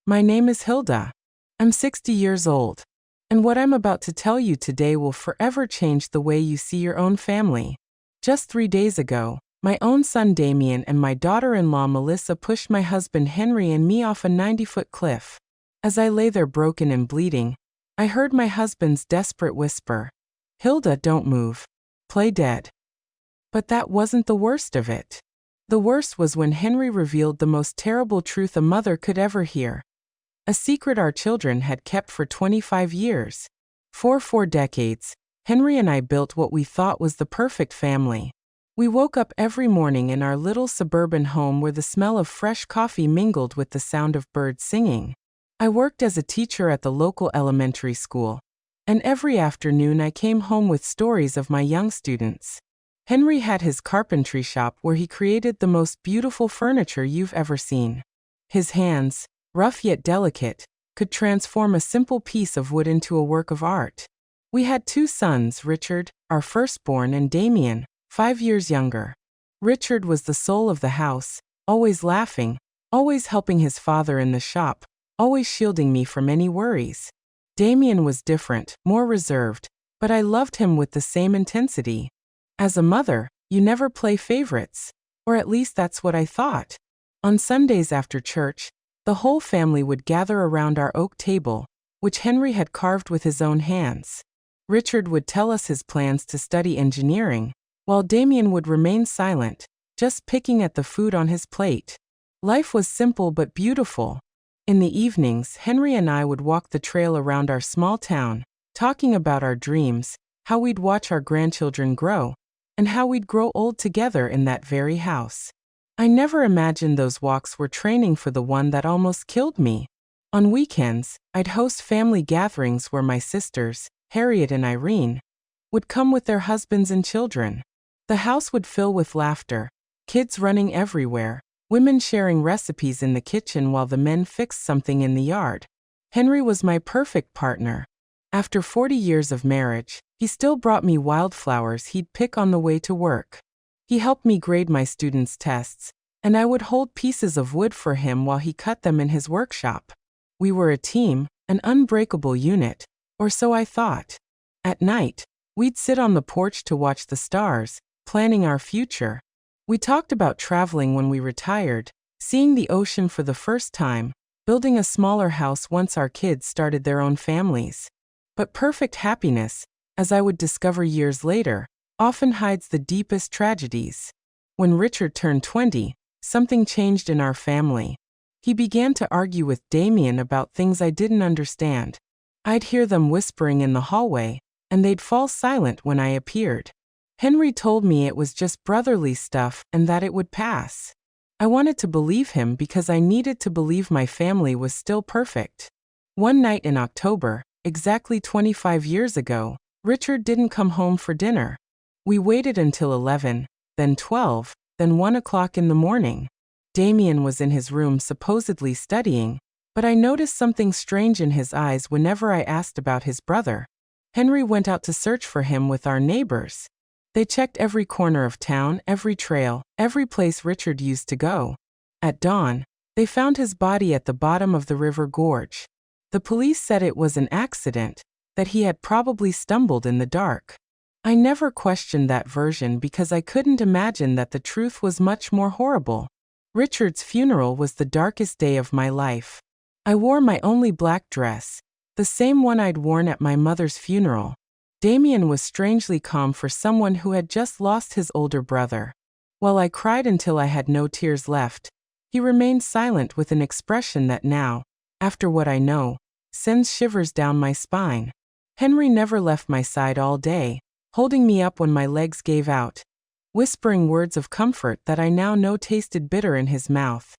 My name is Hilda. I'm 60 years old. And what I'm about to tell you today will forever change the way you see your own family. Just 3 days ago, my own son Damien and my daughter-in-law Melissa pushed my husband Henry and me off a 90-foot cliff. As I lay there broken and bleeding, I heard my husband's desperate whisper, "Hilda, don't move. Play dead." But that wasn't the worst of it. The worst was when Henry revealed the most terrible truth a mother could ever hear. A secret our children had kept for 25 years. For 4 decades, Henry and I built what we thought was the perfect family. We woke up every morning in our little suburban home where the smell of fresh coffee mingled with the sound of birds singing. I worked as a teacher at the local elementary school, and every afternoon I came home with stories of my young students. Henry had his carpentry shop where he created the most beautiful furniture you've ever seen. His hands, rough yet delicate, could transform a simple piece of wood into a work of art. We had 2 sons, Richard, our firstborn, and Damien, 5 years younger. Richard was the soul of the house, always laughing, always helping his father in the shop, always shielding me from any worries. Damien was different, more reserved, but I loved him with the same intensity. As a mother, you never play favorites, or at least that's what I thought. On Sundays after church, the whole family would gather around our oak table, which Henry had carved with his own hands. Richard would tell us his plans to study engineering, while Damien would remain silent, just picking at the food on his plate. Life was simple but beautiful. In the evenings, Henry and I would walk the trail around our small town, talking about our dreams, how we'd watch our grandchildren grow, and how we'd grow old together in that very house. I never imagined those walks were training for the one that almost killed me. On weekends, I'd host family gatherings where my sisters, Harriet and Irene, would come with their husbands and children. The house would fill with laughter, kids running everywhere, women sharing recipes in the kitchen while the men fixed something in the yard. Henry was my perfect partner. After 40 years of marriage, he still brought me wildflowers he'd pick on the way to work. He helped me grade my students' tests, and I would hold pieces of wood for him while he cut them in his workshop. We were a team, an unbreakable unit, or so I thought. At night, we'd sit on the porch to watch the stars, planning our future. We talked about traveling when we retired, seeing the ocean for the first time, building a smaller house once our kids started their own families. But perfect happiness, as I would discover years later, often hides the deepest tragedies. When Richard turned 20, something changed in our family. He began to argue with Damien about things I didn't understand. I'd hear them whispering in the hallway, and they'd fall silent when I appeared. Henry told me it was just brotherly stuff and that it would pass. I wanted to believe him because I needed to believe my family was still perfect. One night in October, exactly 25 years ago, Richard didn't come home for dinner. We waited until 11, then 12, then 1 o'clock in the morning. Damien was in his room supposedly studying, but I noticed something strange in his eyes whenever I asked about his brother. Henry went out to search for him with our neighbors. They checked every corner of town, every trail, every place Richard used to go. At dawn, they found his body at the bottom of the river gorge. The police said it was an accident, that he had probably stumbled in the dark. I never questioned that version because I couldn't imagine that the truth was much more horrible. Richard's funeral was the darkest day of my life. I wore my only black dress, the same one I'd worn at my mother's funeral. Damien was strangely calm for someone who had just lost his older brother. While I cried until I had no tears left, he remained silent with an expression that now, after what I know, sends shivers down my spine. Henry never left my side all day, holding me up when my legs gave out, whispering words of comfort that I now know tasted bitter in his mouth.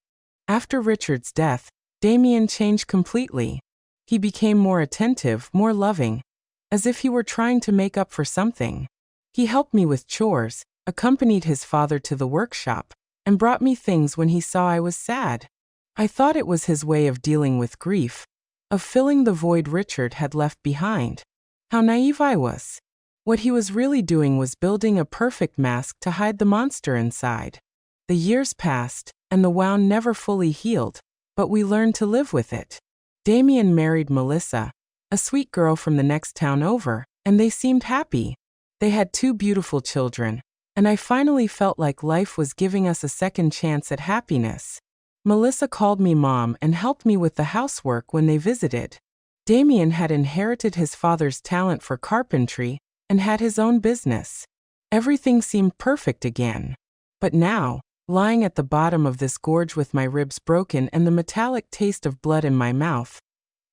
After Richard's death, Damien changed completely. He became more attentive, more loving, as if he were trying to make up for something. He helped me with chores, accompanied his father to the workshop, and brought me things when he saw I was sad. I thought it was his way of dealing with grief, of filling the void Richard had left behind. How naive I was. What he was really doing was building a perfect mask to hide the monster inside. The years passed, and the wound never fully healed, but we learned to live with it. Damien married Melissa, a sweet girl from the next town over, and they seemed happy. They had 2 beautiful children, and I finally felt like life was giving us a second chance at happiness. Melissa called me mom and helped me with the housework when they visited. Damien had inherited his father's talent for carpentry and had his own business. Everything seemed perfect again. But now, lying at the bottom of this gorge with my ribs broken and the metallic taste of blood in my mouth,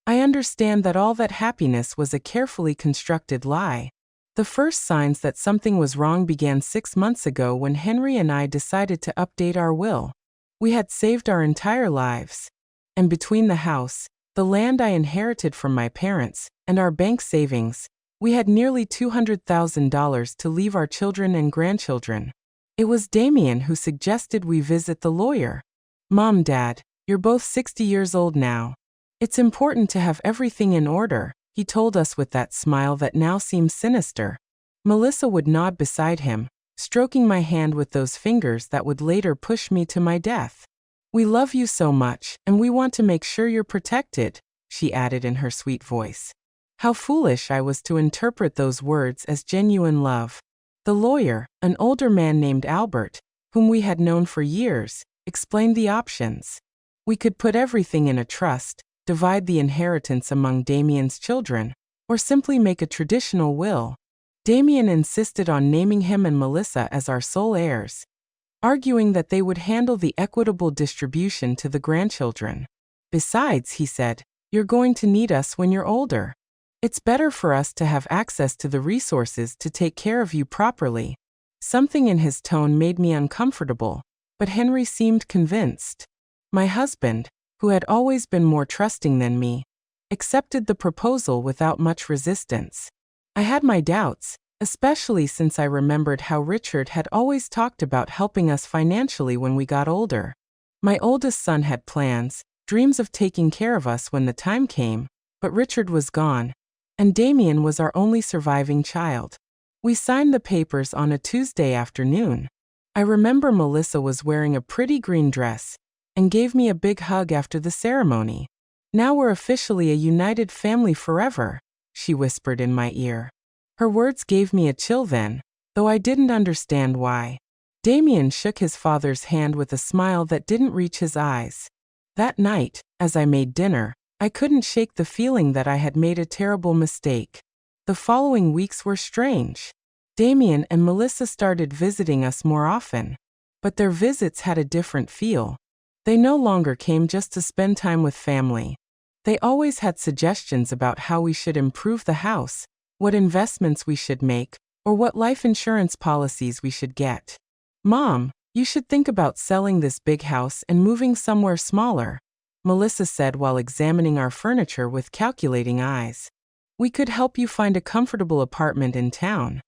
I understand that all that happiness was a carefully constructed lie. The first signs that something was wrong began 6 months ago when Henry and I decided to update our will. We had saved our entire lives. And between the house, the land I inherited from my parents, and our bank savings, we had nearly $200,000 to leave our children and grandchildren. It was Damien who suggested we visit the lawyer. Mom, Dad, you're both 60 years old now. It's important to have everything in order, he told us with that smile that now seems sinister. Melissa would nod beside him, stroking my hand with those fingers that would later push me to my death. We love you so much, and we want to make sure you're protected, she added in her sweet voice. How foolish I was to interpret those words as genuine love. The lawyer, an older man named Albert, whom we had known for years, explained the options. We could put everything in a trust, divide the inheritance among Damien's children, or simply make a traditional will. Damien insisted on naming him and Melissa as our sole heirs, arguing that they would handle the equitable distribution to the grandchildren. Besides, he said, you're going to need us when you're older. It's better for us to have access to the resources to take care of you properly. Something in his tone made me uncomfortable, but Henry seemed convinced. My husband, who had always been more trusting than me, accepted the proposal without much resistance. I had my doubts, especially since I remembered how Richard had always talked about helping us financially when we got older. My oldest son had plans, dreams of taking care of us when the time came, but Richard was gone, and Damien was our only surviving child. We signed the papers on a Tuesday afternoon. I remember Melissa was wearing a pretty green dress and gave me a big hug after the ceremony. Now we're officially a united family forever, she whispered in my ear. Her words gave me a chill then, though I didn't understand why. Damien shook his father's hand with a smile that didn't reach his eyes. That night, as I made dinner, I couldn't shake the feeling that I had made a terrible mistake. The following weeks were strange. Damien and Melissa started visiting us more often, but their visits had a different feel. They no longer came just to spend time with family. They always had suggestions about how we should improve the house, what investments we should make, or what life insurance policies we should get. Mom, you should think about selling this big house and moving somewhere smaller, Melissa said while examining our furniture with calculating eyes. We could help you find a comfortable apartment in town.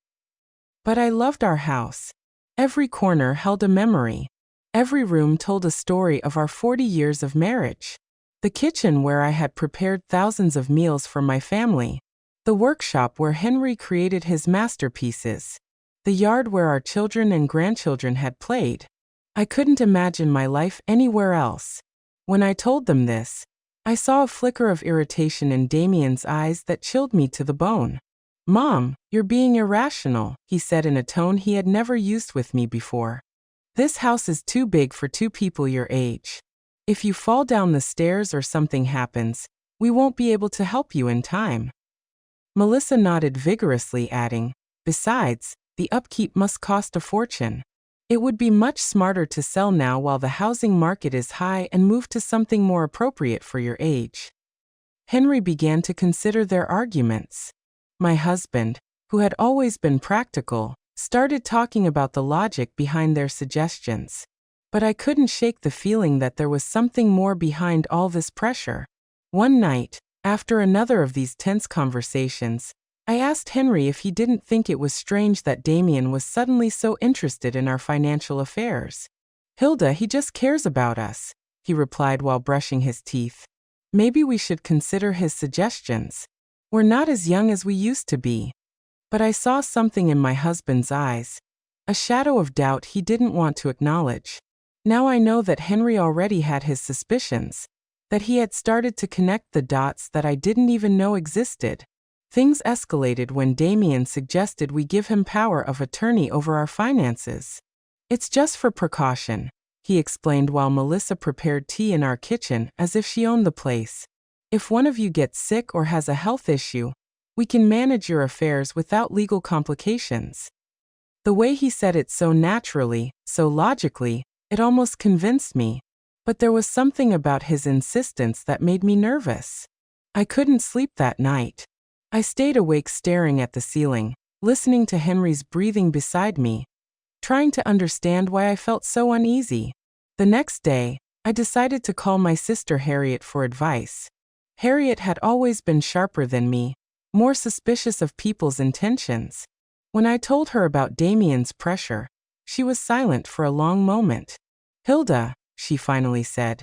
But I loved our house. Every corner held a memory. Every room told a story of our 40 years of marriage. The kitchen where I had prepared thousands of meals for my family. The workshop where Henry created his masterpieces. The yard where our children and grandchildren had played. I couldn't imagine my life anywhere else. When I told them this, I saw a flicker of irritation in Damien's eyes that chilled me to the bone. Mom, you're being irrational, he said in a tone he had never used with me before. This house is too big for 2 people your age. If you fall down the stairs or something happens, we won't be able to help you in time. Melissa nodded vigorously, adding, besides, the upkeep must cost a fortune. It would be much smarter to sell now while the housing market is high and move to something more appropriate for your age. Henry began to consider their arguments. My husband, who had always been practical, started talking about the logic behind their suggestions. But I couldn't shake the feeling that there was something more behind all this pressure. One night, after another of these tense conversations, I asked Henry if he didn't think it was strange that Damien was suddenly so interested in our financial affairs. Hilda, he just cares about us, he replied while brushing his teeth. Maybe we should consider his suggestions. We're not as young as we used to be. But I saw something in my husband's eyes, a shadow of doubt he didn't want to acknowledge. Now I know that Henry already had his suspicions, that he had started to connect the dots that I didn't even know existed. Things escalated when Damien suggested we give him power of attorney over our finances. It's just for precaution, he explained while Melissa prepared tea in our kitchen as if she owned the place. If one of you gets sick or has a health issue, we can manage your affairs without legal complications. The way he said it so naturally, so logically, it almost convinced me. But there was something about his insistence that made me nervous. I couldn't sleep that night. I stayed awake staring at the ceiling, listening to Henry's breathing beside me, trying to understand why I felt so uneasy. The next day, I decided to call my sister Harriet for advice. Harriet had always been sharper than me, more suspicious of people's intentions. When I told her about Damien's pressure, she was silent for a long moment. "Hilda," she finally said,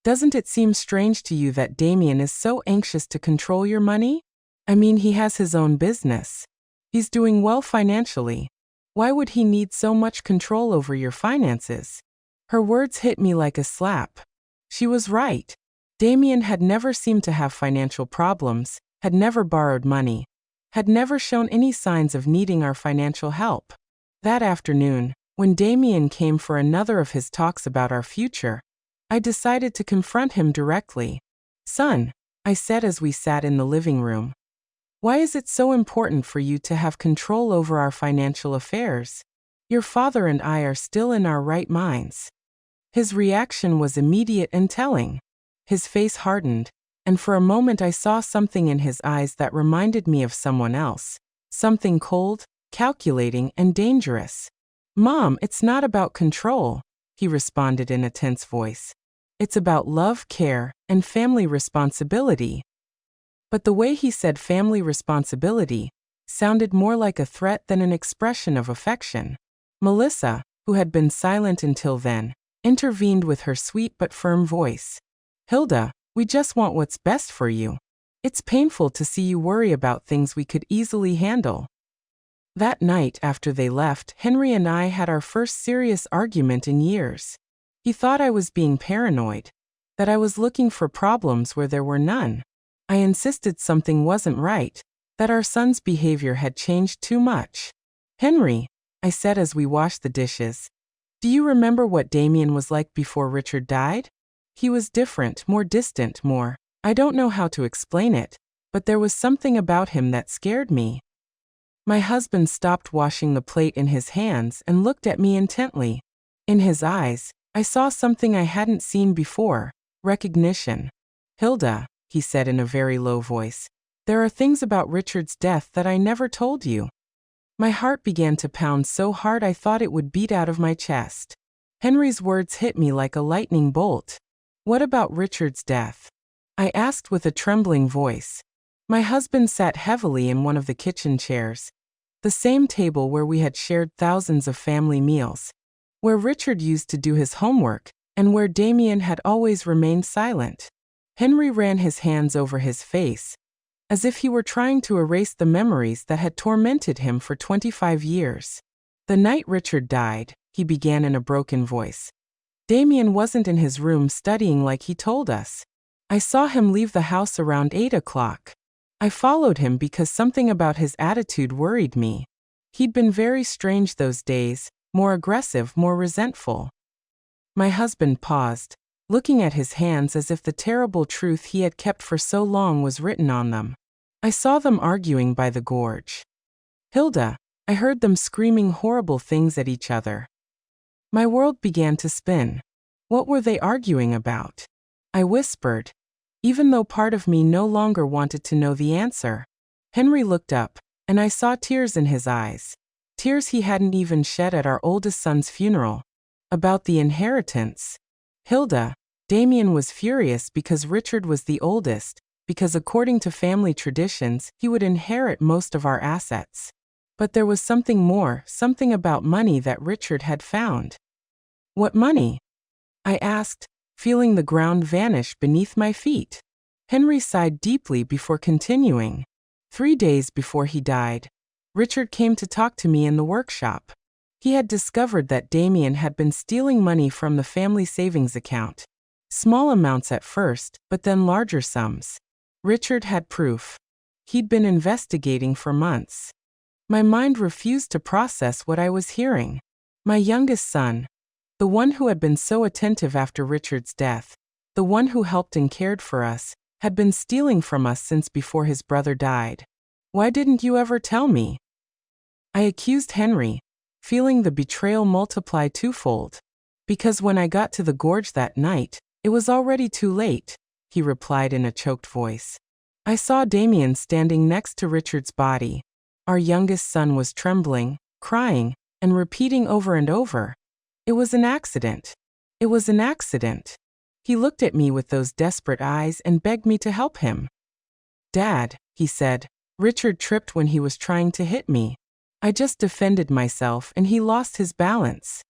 "doesn't it seem strange to you that Damien is so anxious to control your money? I mean, he has his own business. He's doing well financially. Why would he need so much control over your finances?" Her words hit me like a slap. She was right. Damien had never seemed to have financial problems, had never borrowed money, had never shown any signs of needing our financial help. That afternoon, when Damien came for another of his talks about our future, I decided to confront him directly. "Son," I said as we sat in the living room, "why is it so important for you to have control over our financial affairs? Your father and I are still in our right minds." His reaction was immediate and telling. His face hardened, and for a moment I saw something in his eyes that reminded me of someone else, something cold, calculating, and dangerous. "Mom, it's not about control," he responded in a tense voice. "It's about love, care, and family responsibility." But the way he said family responsibility sounded more like a threat than an expression of affection. Melissa, who had been silent until then, intervened with her sweet but firm voice. "Hilda, we just want what's best for you. It's painful to see you worry about things we could easily handle." That night after they left, Henry and I had our first serious argument in years. He thought I was being paranoid, that I was looking for problems where there were none. I insisted something wasn't right, that our son's behavior had changed too much. "Henry," I said as we washed the dishes, "do you remember what Damien was like before Richard died? He was different, more distant, more. I don't know how to explain it, but there was something about him that scared me." My husband stopped washing the plate in his hands and looked at me intently. In his eyes, I saw something I hadn't seen before, recognition. "Hilda," he said in a very low voice, "there are things about Richard's death that I never told you." My heart began to pound so hard I thought it would beat out of my chest. Henry's words hit me like a lightning bolt. "What about Richard's death?" I asked with a trembling voice. My husband sat heavily in one of the kitchen chairs, the same table where we had shared thousands of family meals, where Richard used to do his homework, and where Damien had always remained silent. Henry ran his hands over his face, as if he were trying to erase the memories that had tormented him for 25 years. "The night Richard died," he began in a broken voice, "Damien wasn't in his room studying like he told us. I saw him leave the house around 8 o'clock. I followed him because something about his attitude worried me. He'd been very strange those days, more aggressive, more resentful." My husband paused, looking at his hands as if the terrible truth he had kept for so long was written on them. "I saw them arguing by the gorge. Hilda, I heard them screaming horrible things at each other." My world began to spin. What were they arguing about? I whispered, even though part of me no longer wanted to know the answer. Henry looked up, and I saw tears in his eyes. Tears he hadn't even shed at our oldest son's funeral. About the inheritance. "Hilda, Damien was furious because Richard was the oldest, because according to family traditions, he would inherit most of our assets. But there was something more, something about money that Richard had found." "What money?" I asked, feeling the ground vanish beneath my feet. Henry sighed deeply before continuing. 3 days before he died, Richard came to talk to me in the workshop. He had discovered that Damien had been stealing money from the family savings account. Small amounts at first, but then larger sums. Richard had proof. He'd been investigating for months. My mind refused to process what I was hearing. My youngest son, the one who had been so attentive after Richard's death, the one who helped and cared for us, had been stealing from us since before his brother died. Why didn't you ever tell me? I accused Henry, feeling the betrayal multiply twofold. Because when I got to the gorge that night, it was already too late, he replied in a choked voice. I saw Damien standing next to Richard's body. Our youngest son was trembling, crying, and repeating over and over, "It was an accident. It was an accident." He looked at me with those desperate eyes and begged me to help him. "Dad," he said, "Richard tripped when he was trying to hit me. I just defended myself and he lost his balance."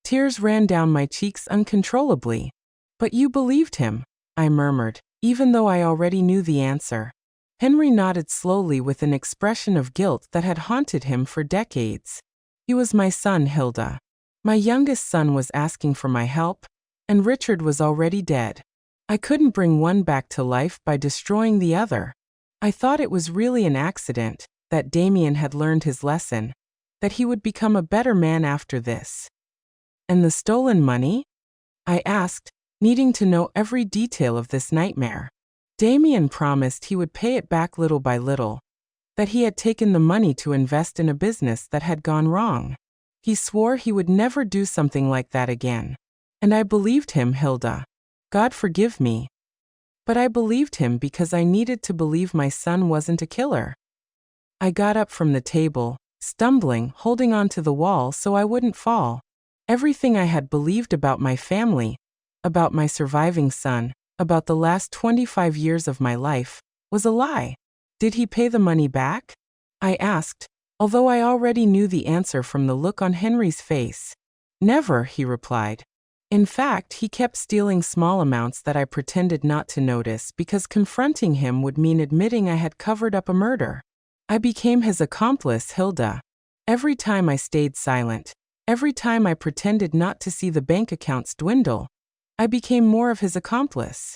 Tears ran down my cheeks uncontrollably. "But you believed him," I murmured, even though I already knew the answer. Henry nodded slowly with an expression of guilt that had haunted him for decades. He was my son, Hilda. My youngest son was asking for my help, and Richard was already dead. I couldn't bring one back to life by destroying the other. I thought it was really an accident, that Damien had learned his lesson, that he would become a better man after this. "And the stolen money?" I asked, needing to know every detail of this nightmare. Damien promised he would pay it back little by little, that he had taken the money to invest in a business that had gone wrong. He swore he would never do something like that again. And I believed him, Hilda. God forgive me. But I believed him because I needed to believe my son wasn't a killer. I got up from the table, stumbling, holding onto the wall so I wouldn't fall. Everything I had believed about my family, about my surviving son, about the last 25 years of my life, was a lie. Did he pay the money back? I asked, although I already knew the answer from the look on Henry's face. Never, he replied. In fact, he kept stealing small amounts that I pretended not to notice because confronting him would mean admitting I had covered up a murder. I became his accomplice, Hilda. Every time I stayed silent, every time I pretended not to see the bank accounts dwindle, I became more of his accomplice.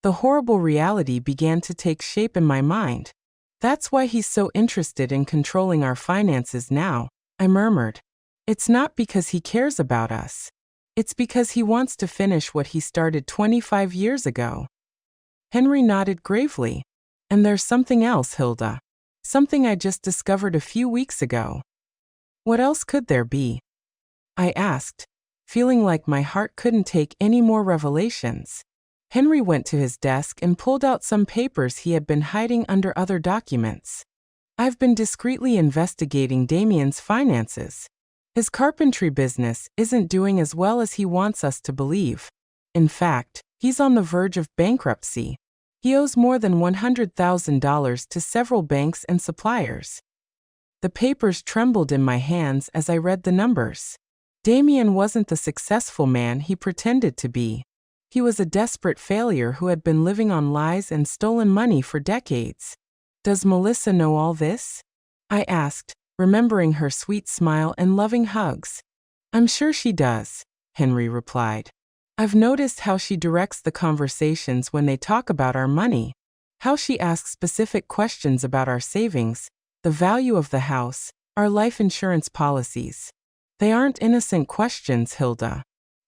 The horrible reality began to take shape in my mind. That's why he's so interested in controlling our finances now, I murmured. It's not because he cares about us. It's because he wants to finish what he started 25 years ago. Henry nodded gravely. And there's something else, Hilda. Something I just discovered a few weeks ago. What else could there be? I asked, feeling like my heart couldn't take any more revelations. Henry went to his desk and pulled out some papers he had been hiding under other documents. I've been discreetly investigating Damien's finances. His carpentry business isn't doing as well as he wants us to believe. In fact, he's on the verge of bankruptcy. He owes more than $100,000 to several banks and suppliers. The papers trembled in my hands as I read the numbers. Damien wasn't the successful man he pretended to be. He was a desperate failure who had been living on lies and stolen money for decades. Does Melissa know all this? I asked, remembering her sweet smile and loving hugs. I'm sure she does, Henry replied. I've noticed how she directs the conversations when they talk about our money, how she asks specific questions about our savings, the value of the house, our life insurance policies. They aren't innocent questions, Hilda.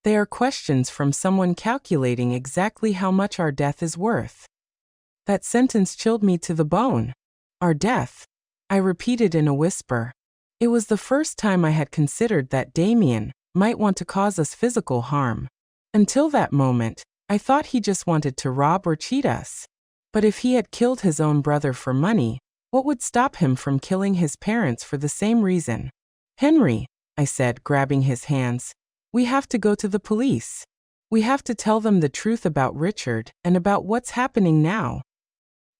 They are questions from someone calculating exactly how much our death is worth. That sentence chilled me to the bone. Our death, I repeated in a whisper. It was the first time I had considered that Damien might want to cause us physical harm. Until that moment, I thought he just wanted to rob or cheat us. But if he had killed his own brother for money, what would stop him from killing his parents for the same reason? Henry, I said, grabbing his hands, we have to go to the police. We have to tell them the truth about Richard and about what's happening now.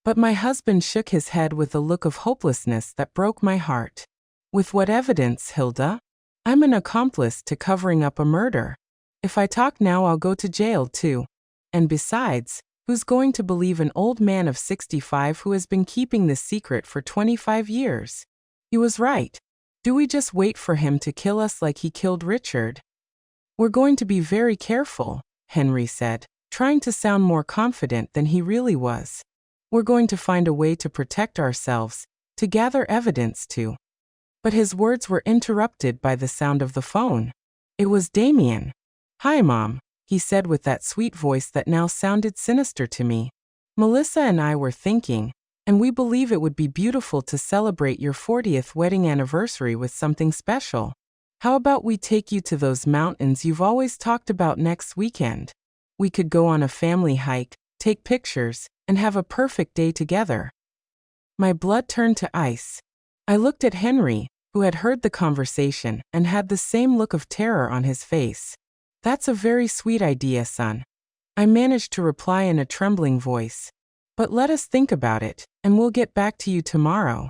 But my husband shook his head with a look of hopelessness that broke my heart. With what evidence, Hilda? I'm an accomplice to covering up a murder. If I talk now, I'll go to jail too. And besides, who's going to believe an old man of 65 who has been keeping this secret for 25 years? He was right. Do we just wait for him to kill us like he killed Richard? We're going to be very careful, Henry said, trying to sound more confident than he really was. We're going to find a way to protect ourselves, to gather evidence to. But his words were interrupted by the sound of the phone. It was Damien. "Hi, Mom," he said with that sweet voice that now sounded sinister to me. "Melissa and I were thinking, and we believe it would be beautiful to celebrate your 40th wedding anniversary with something special. How about we take you to those mountains you've always talked about next weekend? We could go on a family hike, take pictures, and have a perfect day together." My blood turned to ice. I looked at Henry, who had heard the conversation and had the same look of terror on his face. "That's a very sweet idea, son," I managed to reply in a trembling voice. "But let us think about it, and we'll get back to you tomorrow."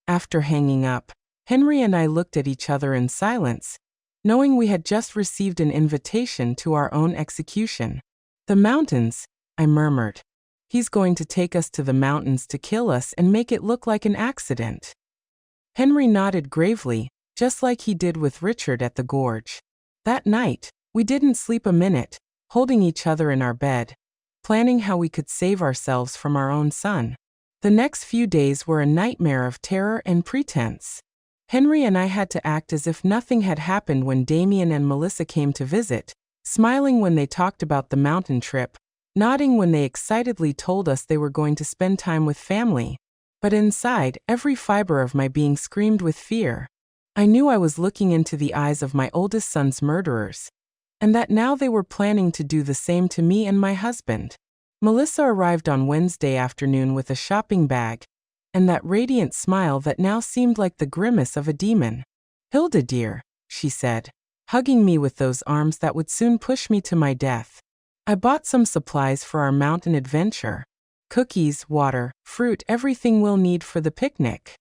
After hanging up, Henry and I looked at each other in silence, knowing we had just received an invitation to our own execution. "The mountains," I murmured. "He's going to take us to the mountains to kill us and make it look like an accident." Henry nodded gravely, just like he did with Richard at the gorge. That night, we didn't sleep a minute, holding each other in our bed, planning how we could save ourselves from our own son. The next few days were a nightmare of terror and pretense. Henry and I had to act as if nothing had happened when Damien and Melissa came to visit, smiling when they talked about the mountain trip, nodding when they excitedly told us they were going to spend time with family. But inside, every fiber of my being screamed with fear. I knew I was looking into the eyes of my oldest son's murderers, and that now they were planning to do the same to me and my husband. Melissa arrived on Wednesday afternoon with a shopping bag, and that radiant smile that now seemed like the grimace of a demon. "Hilda dear," she said, hugging me with those arms that would soon push me to my death. "I bought some supplies for our mountain adventure. Cookies, water, fruit, everything we'll need for the picnic."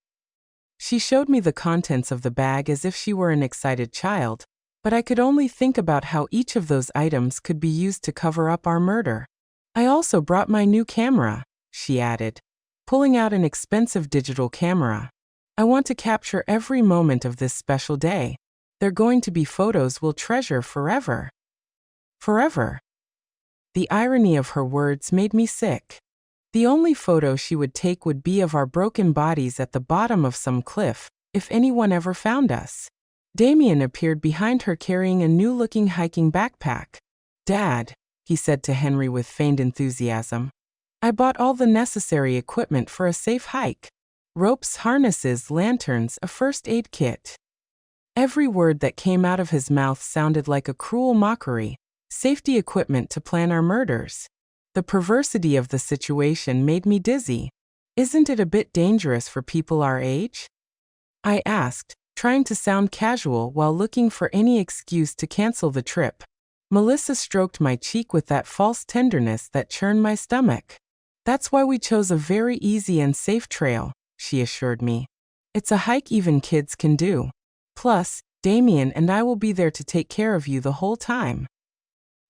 She showed me the contents of the bag as if she were an excited child, but I could only think about how each of those items could be used to cover up our murder. "I also brought my new camera," she added, pulling out an expensive digital camera. "I want to capture every moment of this special day. They're going to be photos we'll treasure forever." Forever. The irony of her words made me sick. The only photo she would take would be of our broken bodies at the bottom of some cliff, if anyone ever found us. Damien appeared behind her carrying a new-looking hiking backpack. "Dad," he said to Henry with feigned enthusiasm, "I bought all the necessary equipment for a safe hike. Ropes, harnesses, lanterns, a first aid kit." Every word that came out of his mouth sounded like a cruel mockery. Safety equipment to plan our murders. The perversity of the situation made me dizzy. "Isn't it a bit dangerous for people our age?" I asked, trying to sound casual while looking for any excuse to cancel the trip. Melissa stroked my cheek with that false tenderness that churned my stomach. "That's why we chose a very easy and safe trail," she assured me. "It's a hike even kids can do. Plus, Damien and I will be there to take care of you the whole time."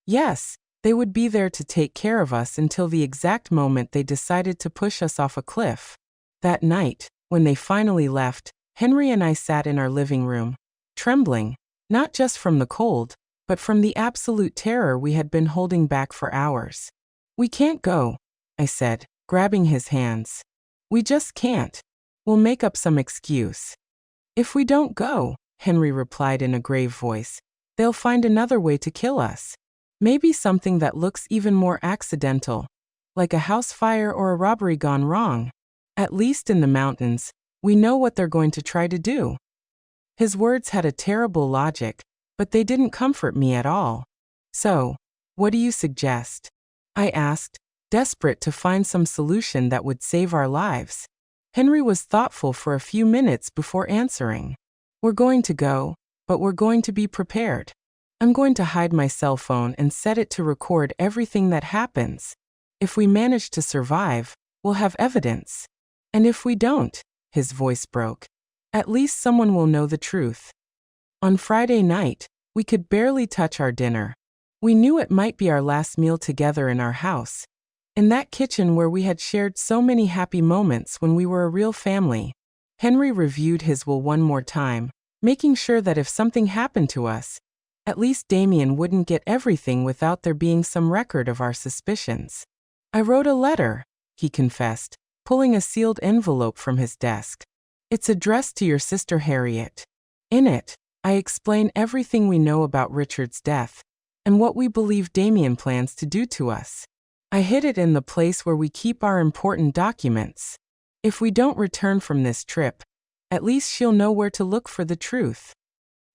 Yes, they would be there to take care of us until the exact moment they decided to push us off a cliff. That night, when they finally left, Henry and I sat in our living room, trembling, not just from the cold, but from the absolute terror we had been holding back for hours. "We can't go," I said, grabbing his hands. "We just can't. We'll make up some excuse." "If we don't go," Henry replied in a grave voice, "they'll find another way to kill us. Maybe something that looks even more accidental, like a house fire or a robbery gone wrong. At least in the mountains, we know what they're going to try to do." His words had a terrible logic, but they didn't comfort me at all. "So, what do you suggest?" I asked, desperate to find some solution that would save our lives. Henry was thoughtful for a few minutes before answering. "We're going to go, but we're going to be prepared. I'm going to hide my cell phone and set it to record everything that happens. If we manage to survive, we'll have evidence. And if we don't," his voice broke, "at least someone will know the truth." On Friday night, we could barely touch our dinner. We knew it might be our last meal together in our house, in that kitchen where we had shared so many happy moments when we were a real family. Henry reviewed his will one more time, making sure that if something happened to us, At least Damien wouldn't get everything without there being some record of our suspicions. I wrote a letter, he confessed, pulling a sealed envelope from his desk. It's addressed to your sister Harriet. In it, I explain everything we know about Richard's death and what we believe Damien plans to do to us. I hid it in the place where we keep our important documents. If we don't return from this trip, at least she'll know where to look for the truth.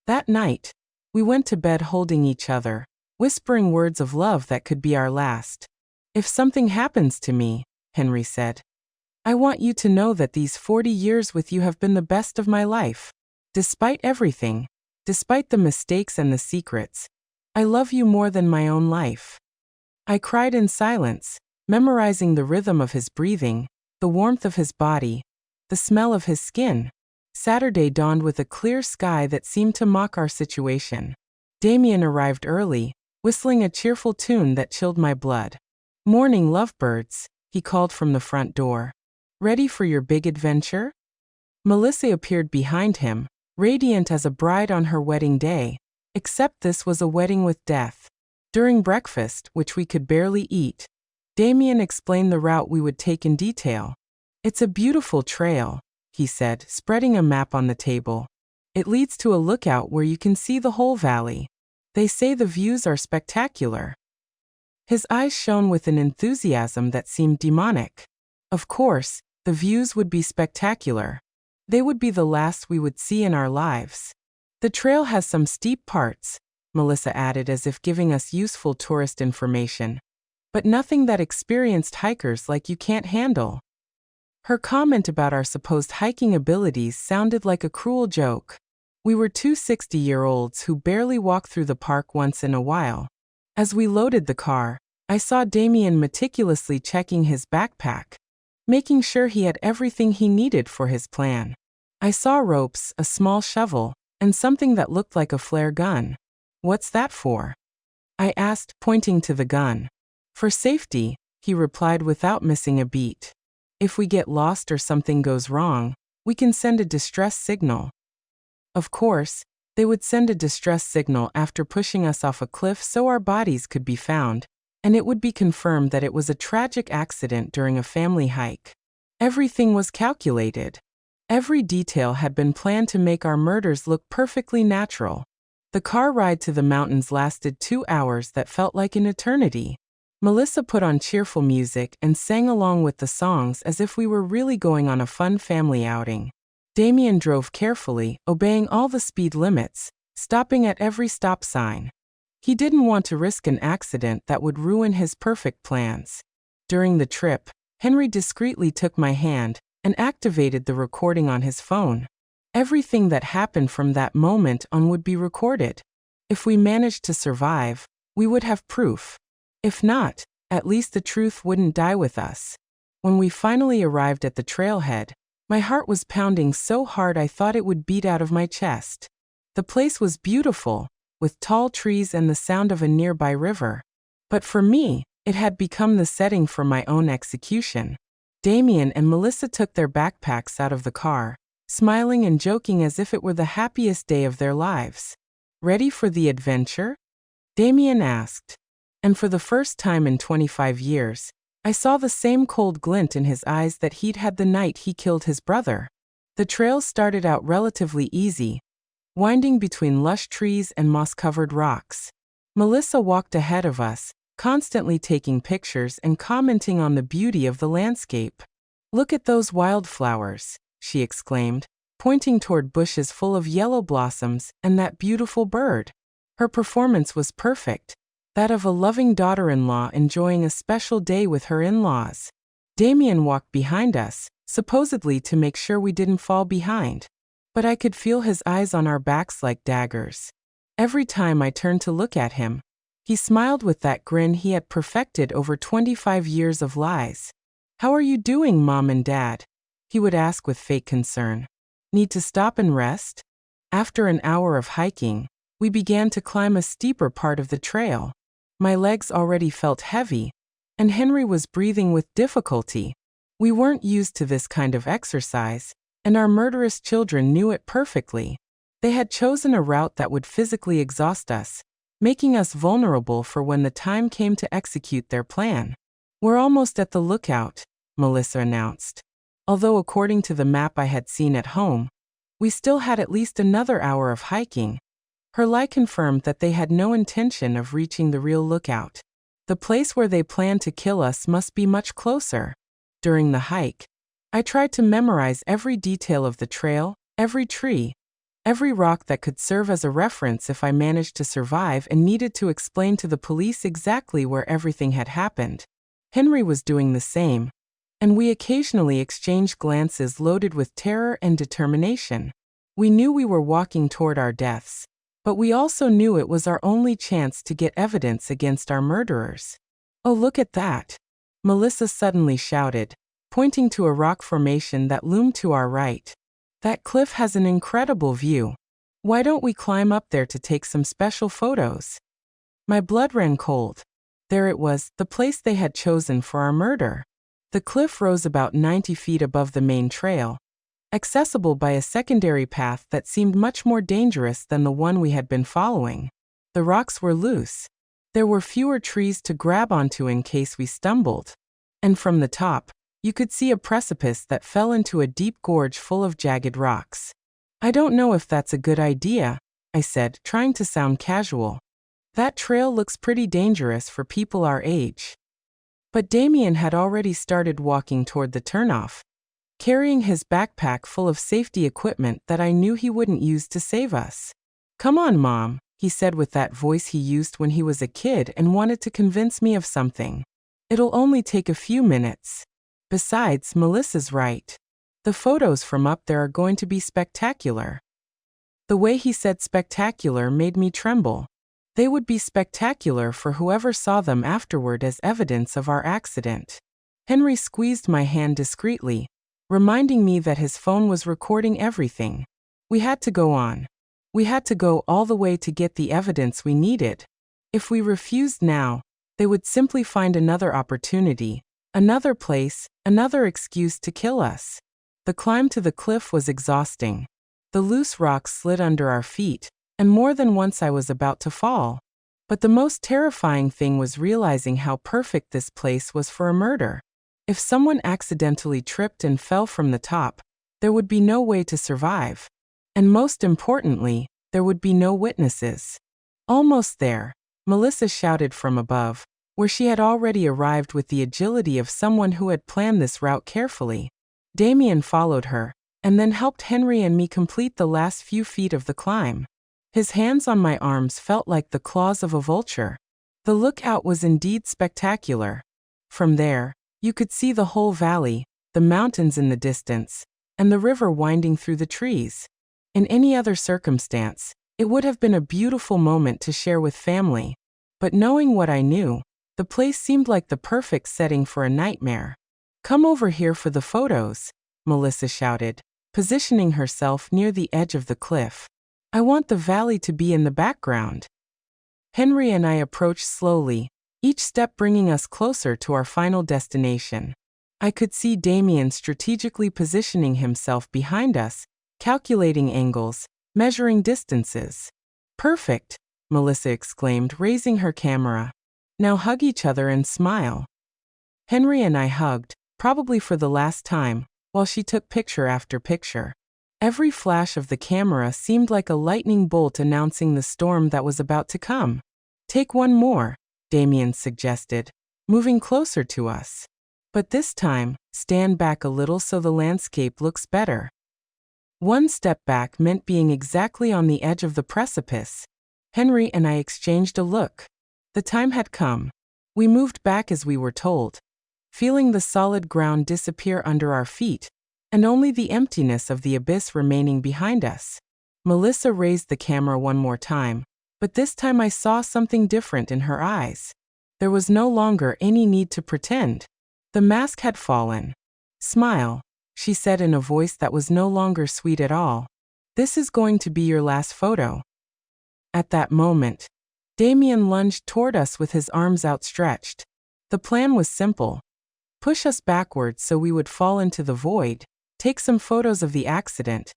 That night, we went to bed holding each other, whispering words of love that could be our last. If something happens to me, Henry said, I want you to know that these 40 years with you have been the best of my life. Despite everything, despite the mistakes and the secrets, I love you more than my own life. I cried in silence, memorizing the rhythm of his breathing, the warmth of his body, the smell of his skin. Saturday dawned with a clear sky that seemed to mock our situation. Damien arrived early, whistling a cheerful tune that chilled my blood. Morning, lovebirds, he called from the front door. Ready for your big adventure? Melissa appeared behind him, radiant as a bride on her wedding day, except this was a wedding with death. During breakfast, which we could barely eat, Damien explained the route we would take in detail. It's a beautiful trail, he said, spreading a map on the table. It leads to a lookout where you can see the whole valley. They say the views are spectacular. His eyes shone with an enthusiasm that seemed demonic. Of course, the views would be spectacular. They would be the last we would see in our lives. The trail has some steep parts, Melissa added as if giving us useful tourist information, but nothing that experienced hikers like you can't handle. Her comment about our supposed hiking abilities sounded like a cruel joke. We were two 60-year-olds who barely walk through the park once in a while. As we loaded the car, I saw Damien meticulously checking his backpack, making sure he had everything he needed for his plan. I saw ropes, a small shovel, and something that looked like a flare gun. What's that for? I asked, pointing to the gun. For safety, he replied without missing a beat. If we get lost or something goes wrong, we can send a distress signal. Of course, they would send a distress signal after pushing us off a cliff so our bodies could be found, and it would be confirmed that it was a tragic accident during a family hike. Everything was calculated. Every detail had been planned to make our murders look perfectly natural. The car ride to the mountains lasted 2 hours that felt like an eternity. Melissa put on cheerful music and sang along with the songs as if we were really going on a fun family outing. Damien drove carefully, obeying all the speed limits, stopping at every stop sign. He didn't want to risk an accident that would ruin his perfect plans. During the trip, Henry discreetly took my hand and activated the recording on his phone. Everything that happened from that moment on would be recorded. If we managed to survive, we would have proof. If not, at least the truth wouldn't die with us. When we finally arrived at the trailhead, my heart was pounding so hard I thought it would beat out of my chest. The place was beautiful, with tall trees and the sound of a nearby river. But for me, it had become the setting for my own execution. Damien and Melissa took their backpacks out of the car, smiling and joking as if it were the happiest day of their lives. Ready for the adventure? Damien asked. And for the first time in 25 years, I saw the same cold glint in his eyes that he'd had the night he killed his brother. The trail started out relatively easy, winding between lush trees and moss-covered rocks. Melissa walked ahead of us, constantly taking pictures and commenting on the beauty of the landscape. Look at those wildflowers, she exclaimed, pointing toward bushes full of yellow blossoms and that beautiful bird. Her performance was perfect, that of a loving daughter-in-law enjoying a special day with her in-laws. Damien walked behind us, supposedly to make sure we didn't fall behind. But I could feel his eyes on our backs like daggers. Every time I turned to look at him, he smiled with that grin he had perfected over 25 years of lies. How are you doing, Mom and Dad? He would ask with fake concern. Need to stop and rest? After an hour of hiking, we began to climb a steeper part of the trail. My legs already felt heavy, and Henry was breathing with difficulty. We weren't used to this kind of exercise, and our murderous children knew it perfectly. They had chosen a route that would physically exhaust us, making us vulnerable for when the time came to execute their plan. "We're almost at the lookout," Melissa announced. Although according to the map I had seen at home, we still had at least another hour of hiking, her lie confirmed that they had no intention of reaching the real lookout. The place where they planned to kill us must be much closer. During the hike, I tried to memorize every detail of the trail, every tree, every rock that could serve as a reference if I managed to survive and needed to explain to the police exactly where everything had happened. Henry was doing the same, and we occasionally exchanged glances loaded with terror and determination. We knew we were walking toward our deaths, but we also knew it was our only chance to get evidence against our murderers. "Oh, look at that!" Melissa suddenly shouted, pointing to a rock formation that loomed to our right. "That cliff has an incredible view. Why don't we climb up there to take some special photos?" My blood ran cold. There it was, the place they had chosen for our murder. The cliff rose about 90 feet above the main trail, accessible by a secondary path that seemed much more dangerous than the one we had been following. The rocks were loose. There were fewer trees to grab onto in case we stumbled. And from the top, you could see a precipice that fell into a deep gorge full of jagged rocks. "I don't know if that's a good idea," I said, trying to sound casual. "That trail looks pretty dangerous for people our age." But Damien had already started walking toward the turnoff, carrying his backpack full of safety equipment that I knew he wouldn't use to save us. "Come on, Mom," he said with that voice he used when he was a kid and wanted to convince me of something. "It'll only take a few minutes. Besides, Melissa's right. The photos from up there are going to be spectacular." The way he said spectacular made me tremble. They would be spectacular for whoever saw them afterward as evidence of our accident. Henry squeezed my hand discreetly, reminding me that his phone was recording everything. We had to go on. We had to go all the way to get the evidence we needed. If we refused now, they would simply find another opportunity, another place, another excuse to kill us. The climb to the cliff was exhausting. The loose rocks slid under our feet, and more than once I was about to fall. But the most terrifying thing was realizing how perfect this place was for a murder. If someone accidentally tripped and fell from the top, there would be no way to survive. And most importantly, there would be no witnesses. "Almost there," Melissa shouted from above, where she had already arrived with the agility of someone who had planned this route carefully. Damien followed her, and then helped Henry and me complete the last few feet of the climb. His hands on my arms felt like the claws of a vulture. The lookout was indeed spectacular. From there, you could see the whole valley, the mountains in the distance, and the river winding through the trees. In any other circumstance, it would have been a beautiful moment to share with family. But knowing what I knew, the place seemed like the perfect setting for a nightmare. "Come over here for the photos," Melissa shouted, positioning herself near the edge of the cliff. "I want the valley to be in the background." Henry and I approached slowly, each step bringing us closer to our final destination. I could see Damien strategically positioning himself behind us, calculating angles, measuring distances. "Perfect," Melissa exclaimed, raising her camera. "Now hug each other and smile." Henry and I hugged, probably for the last time, while she took picture after picture. Every flash of the camera seemed like a lightning bolt announcing the storm that was about to come. "Take one more," Damien suggested, moving closer to us. "But this time, stand back a little so the landscape looks better." One step back meant being exactly on the edge of the precipice. Henry and I exchanged a look. The time had come. We moved back as we were told, feeling the solid ground disappear under our feet, and only the emptiness of the abyss remaining behind us. Melissa raised the camera one more time, but this time I saw something different in her eyes. There was no longer any need to pretend. The mask had fallen. "Smile," she said in a voice that was no longer sweet at all. "This is going to be your last photo." At that moment, Damien lunged toward us with his arms outstretched. The plan was simple. Push us backwards so we would fall into the void, take some photos of the accident,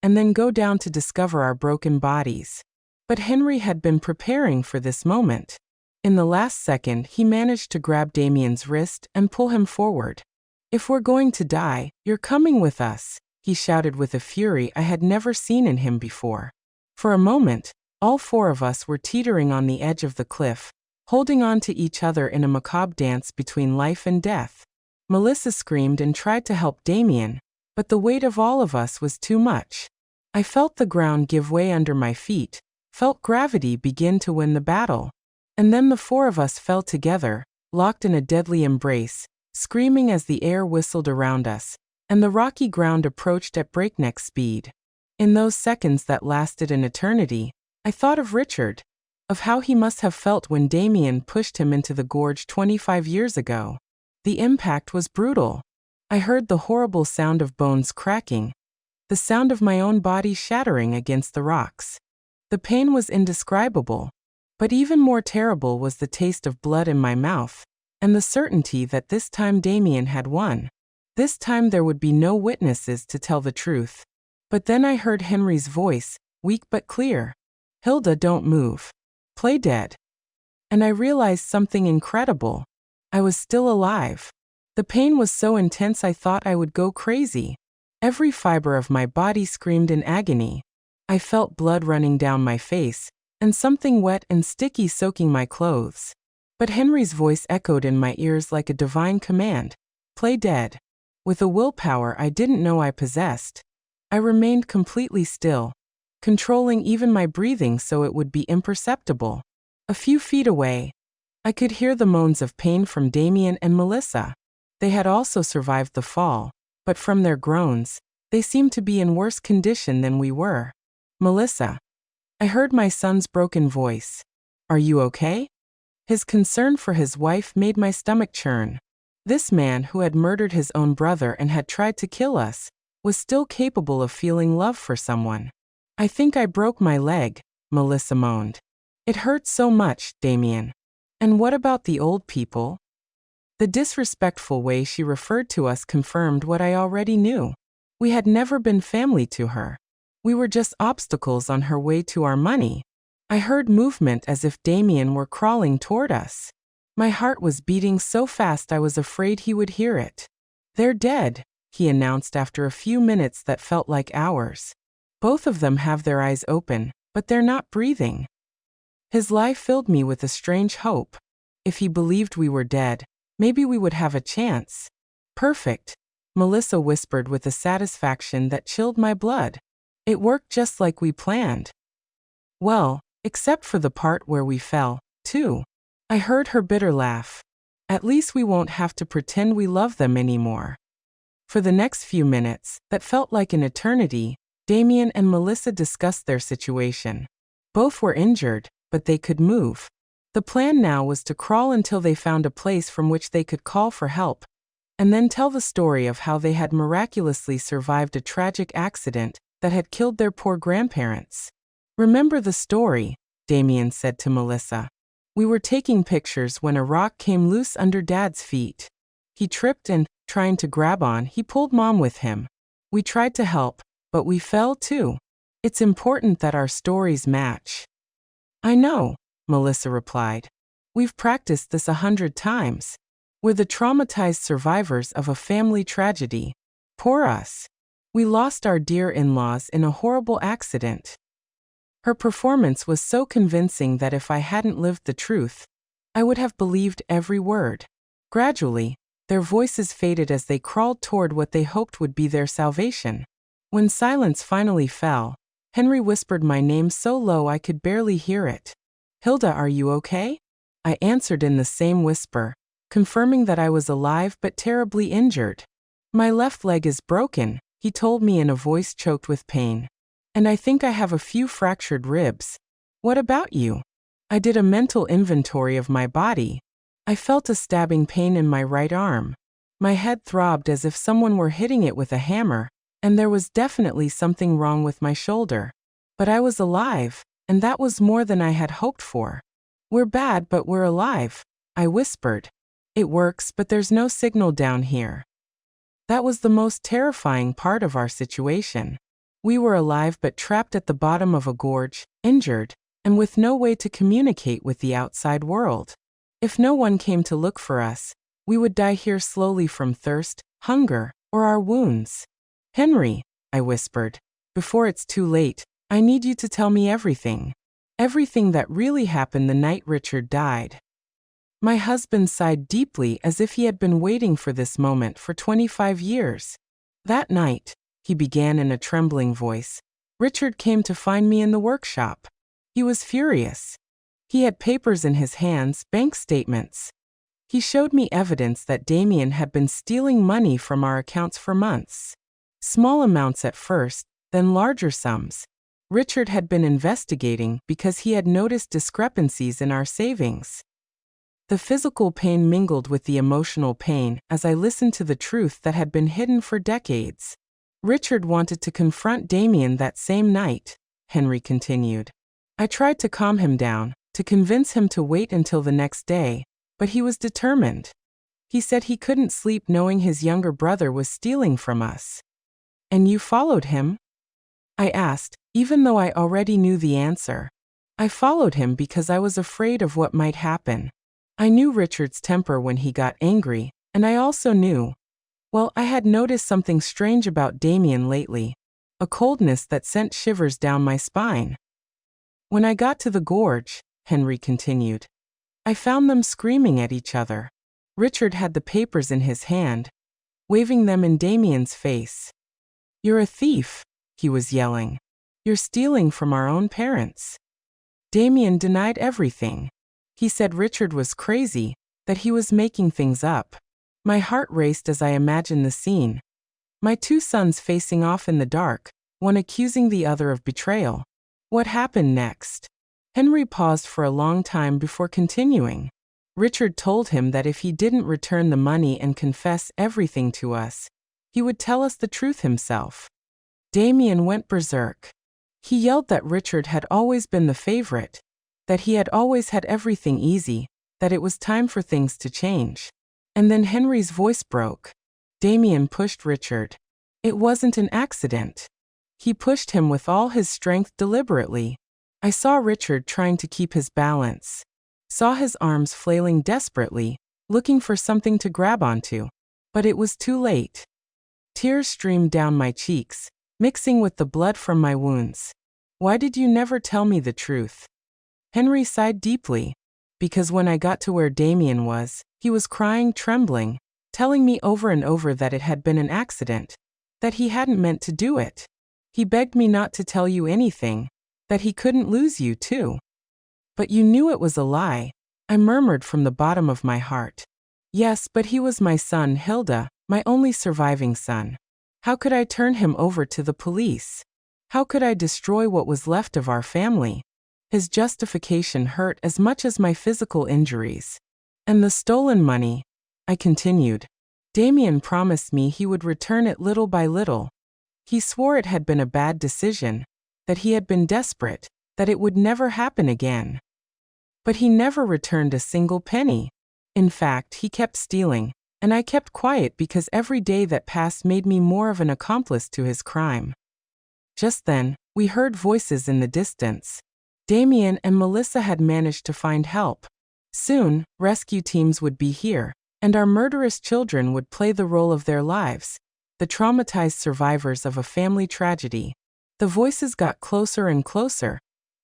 and then go down to discover our broken bodies. But Henry had been preparing for this moment. In the last second, he managed to grab Damien's wrist and pull him forward. "If we're going to die, you're coming with us," he shouted with a fury I had never seen in him before. For a moment, all four of us were teetering on the edge of the cliff, holding on to each other in a macabre dance between life and death. Melissa screamed and tried to help Damien, but the weight of all of us was too much. I felt the ground give way under my feet, felt gravity begin to win the battle. And then the four of us fell together, locked in a deadly embrace, screaming as the air whistled around us, and the rocky ground approached at breakneck speed. In those seconds that lasted an eternity, I thought of Richard, of how he must have felt when Damien pushed him into the gorge 25 years ago. The impact was brutal. I heard the horrible sound of bones cracking, the sound of my own body shattering against the rocks. The pain was indescribable. But even more terrible was the taste of blood in my mouth, and the certainty that this time Damien had won. This time there would be no witnesses to tell the truth. But then I heard Henry's voice, weak but clear. "Hilda, don't move. Play dead." And I realized something incredible. I was still alive. The pain was so intense I thought I would go crazy. Every fiber of my body screamed in agony. I felt blood running down my face, and something wet and sticky soaking my clothes. But Henry's voice echoed in my ears like a divine command. "Play dead." With a willpower I didn't know I possessed, I remained completely still, controlling even my breathing so it would be imperceptible. A few feet away, I could hear the moans of pain from Damien and Melissa. They had also survived the fall, but from their groans, they seemed to be in worse condition than we were. "Melissa," I heard my son's broken voice. "Are you okay?" His concern for his wife made my stomach churn. This man who had murdered his own brother and had tried to kill us was still capable of feeling love for someone. "I think I broke my leg," Melissa moaned. "It hurt so much, Damien." "And what about the old people?" The disrespectful way she referred to us confirmed what I already knew. We had never been family to her. We were just obstacles on her way to our money. I heard movement as if Damien were crawling toward us. My heart was beating so fast I was afraid he would hear it. "They're dead," he announced after a few minutes that felt like hours. "Both of them have their eyes open, but they're not breathing." His lie filled me with a strange hope. If he believed we were dead, maybe we would have a chance. "Perfect," Melissa whispered with a satisfaction that chilled my blood. "It worked just like we planned." "Well, except for the part where we fell, too." I heard her bitter laugh. "At least we won't have to pretend we love them anymore." For the next few minutes, that felt like an eternity, Damien and Melissa discussed their situation. Both were injured, but they could move. The plan now was to crawl until they found a place from which they could call for help, and then tell the story of how they had miraculously survived a tragic accident that had killed their poor grandparents. "Remember the story," Damien said to Melissa. "We were taking pictures when a rock came loose under Dad's feet. He tripped and, trying to grab on, he pulled Mom with him. We tried to help, but we fell too. It's important that our stories match." "I know," Melissa replied. "We've practiced this 100 times. We're the traumatized survivors of a family tragedy. Poor us. We lost our dear in-laws in a horrible accident." Her performance was so convincing that if I hadn't lived the truth, I would have believed every word. Gradually, their voices faded as they crawled toward what they hoped would be their salvation. When silence finally fell, Henry whispered my name so low I could barely hear it. "Hilda, are you okay?" I answered in the same whisper, confirming that I was alive but terribly injured. "My left leg is broken," he told me in a voice choked with pain. "And I think I have a few fractured ribs. What about you?" I did a mental inventory of my body. I felt a stabbing pain in my right arm. My head throbbed as if someone were hitting it with a hammer, and there was definitely something wrong with my shoulder. But I was alive, and that was more than I had hoped for. "We're bad, but we're alive," I whispered. "It works, but there's no signal down here." That was the most terrifying part of our situation. We were alive but trapped at the bottom of a gorge, injured, and with no way to communicate with the outside world. If no one came to look for us, we would die here slowly from thirst, hunger, or our wounds. Henry, I whispered, before it's too late, I need you to tell me everything. Everything that really happened the night Richard died. My husband sighed deeply as if he had been waiting for this moment for 25 years. That night, he began in a trembling voice, Richard came to find me in the workshop. He was furious. He had papers in his hands, bank statements. He showed me evidence that Damien had been stealing money from our accounts for months. Small amounts at first, then larger sums. Richard had been investigating because he had noticed discrepancies in our savings. The physical pain mingled with the emotional pain as I listened to the truth that had been hidden for decades. Richard wanted to confront Damien that same night, Henry continued. I tried to calm him down, to convince him to wait until the next day, but he was determined. He said he couldn't sleep knowing his younger brother was stealing from us. And you followed him? I asked, even though I already knew the answer. I followed him because I was afraid of what might happen. I knew Richard's temper when he got angry, and I also knew, well, I had noticed something strange about Damien lately, a coldness that sent shivers down my spine. When I got to the gorge, Henry continued, I found them screaming at each other. Richard had the papers in his hand, waving them in Damien's face. You're a thief, he was yelling. You're stealing from our own parents. Damien denied everything. He said Richard was crazy, that he was making things up. My heart raced as I imagined the scene. My two sons facing off in the dark, one accusing the other of betrayal. What happened next? Henry paused for a long time before continuing. Richard told him that if he didn't return the money and confess everything to us, he would tell us the truth himself. Damien went berserk. He yelled that Richard had always been the favorite, that he had always had everything easy, that it was time for things to change. And then Henry's voice broke. Damien pushed Richard. It wasn't an accident. He pushed him with all his strength deliberately. I saw Richard trying to keep his balance. Saw his arms flailing desperately, looking for something to grab onto. But it was too late. Tears streamed down my cheeks, mixing with the blood from my wounds. Why did you never tell me the truth? Henry sighed deeply. Because when I got to where Damien was, he was crying, trembling, telling me over and over that it had been an accident, that he hadn't meant to do it. He begged me not to tell you anything, that he couldn't lose you too. But you knew it was a lie, I murmured from the bottom of my heart. Yes, but he was my son, Hilda, my only surviving son. How could I turn him over to the police? How could I destroy what was left of our family? His justification hurt as much as my physical injuries. And the stolen money, I continued. Damien promised me he would return it little by little. He swore it had been a bad decision, that he had been desperate, that it would never happen again. But he never returned a single penny. In fact, he kept stealing, and I kept quiet because every day that passed made me more of an accomplice to his crime. Just then, we heard voices in the distance. Damien and Melissa had managed to find help. Soon, rescue teams would be here, and our murderous children would play the role of their lives, the traumatized survivors of a family tragedy. The voices got closer and closer,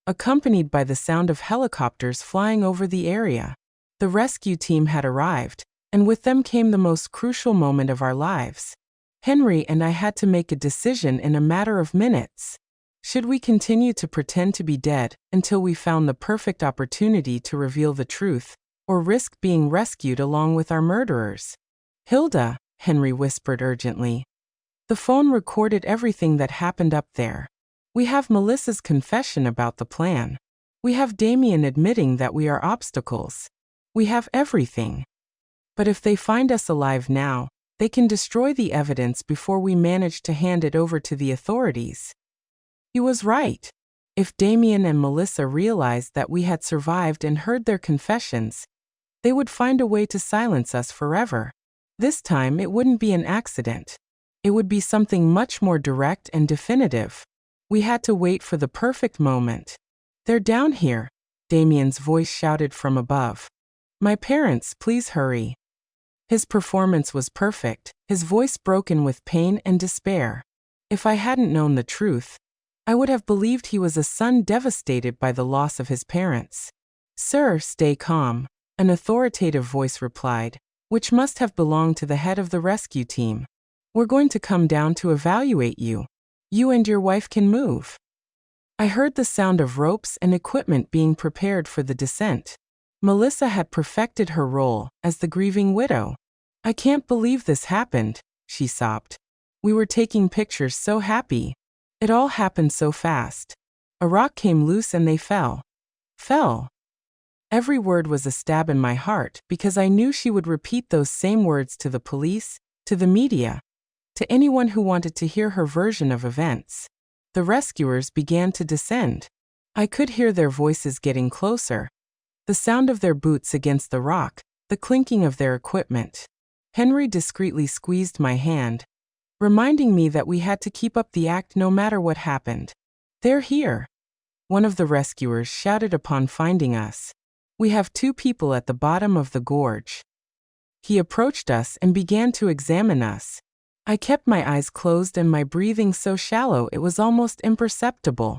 accompanied by the sound of helicopters flying over the area. The rescue team had arrived, and with them came the most crucial moment of our lives. Henry and I had to make a decision in a matter of minutes. Should we continue to pretend to be dead until we found the perfect opportunity to reveal the truth, or risk being rescued along with our murderers? Hilda, Henry whispered urgently. The phone recorded everything that happened up there. We have Melissa's confession about the plan. We have Damien admitting that we are obstacles. We have everything. But if they find us alive now, they can destroy the evidence before we manage to hand it over to the authorities. He was right. If Damien and Melissa realized that we had survived and heard their confessions, they would find a way to silence us forever. This time it wouldn't be an accident. It would be something much more direct and definitive. We had to wait for the perfect moment. They're down here, Damien's voice shouted from above. My parents, please hurry. His performance was perfect, his voice broken with pain and despair. If I hadn't known the truth, I would have believed he was a son devastated by the loss of his parents. Sir, stay calm, an authoritative voice replied, which must have belonged to the head of the rescue team. We're going to come down to evaluate you. You and your wife can move. I heard the sound of ropes and equipment being prepared for the descent. Melissa had perfected her role as the grieving widow. I can't believe this happened, she sobbed. We were taking pictures so happy. It all happened so fast. A rock came loose and they fell. Fell. Every word was a stab in my heart because I knew she would repeat those same words to the police, to the media, to anyone who wanted to hear her version of events. The rescuers began to descend. I could hear their voices getting closer. The sound of their boots against the rock, the clinking of their equipment. Henry discreetly squeezed my hand, reminding me that we had to keep up the act no matter what happened. They're here, one of the rescuers shouted upon finding us. We have 2 people at the bottom of the gorge. He approached us and began to examine us. I kept my eyes closed and my breathing so shallow it was almost imperceptible.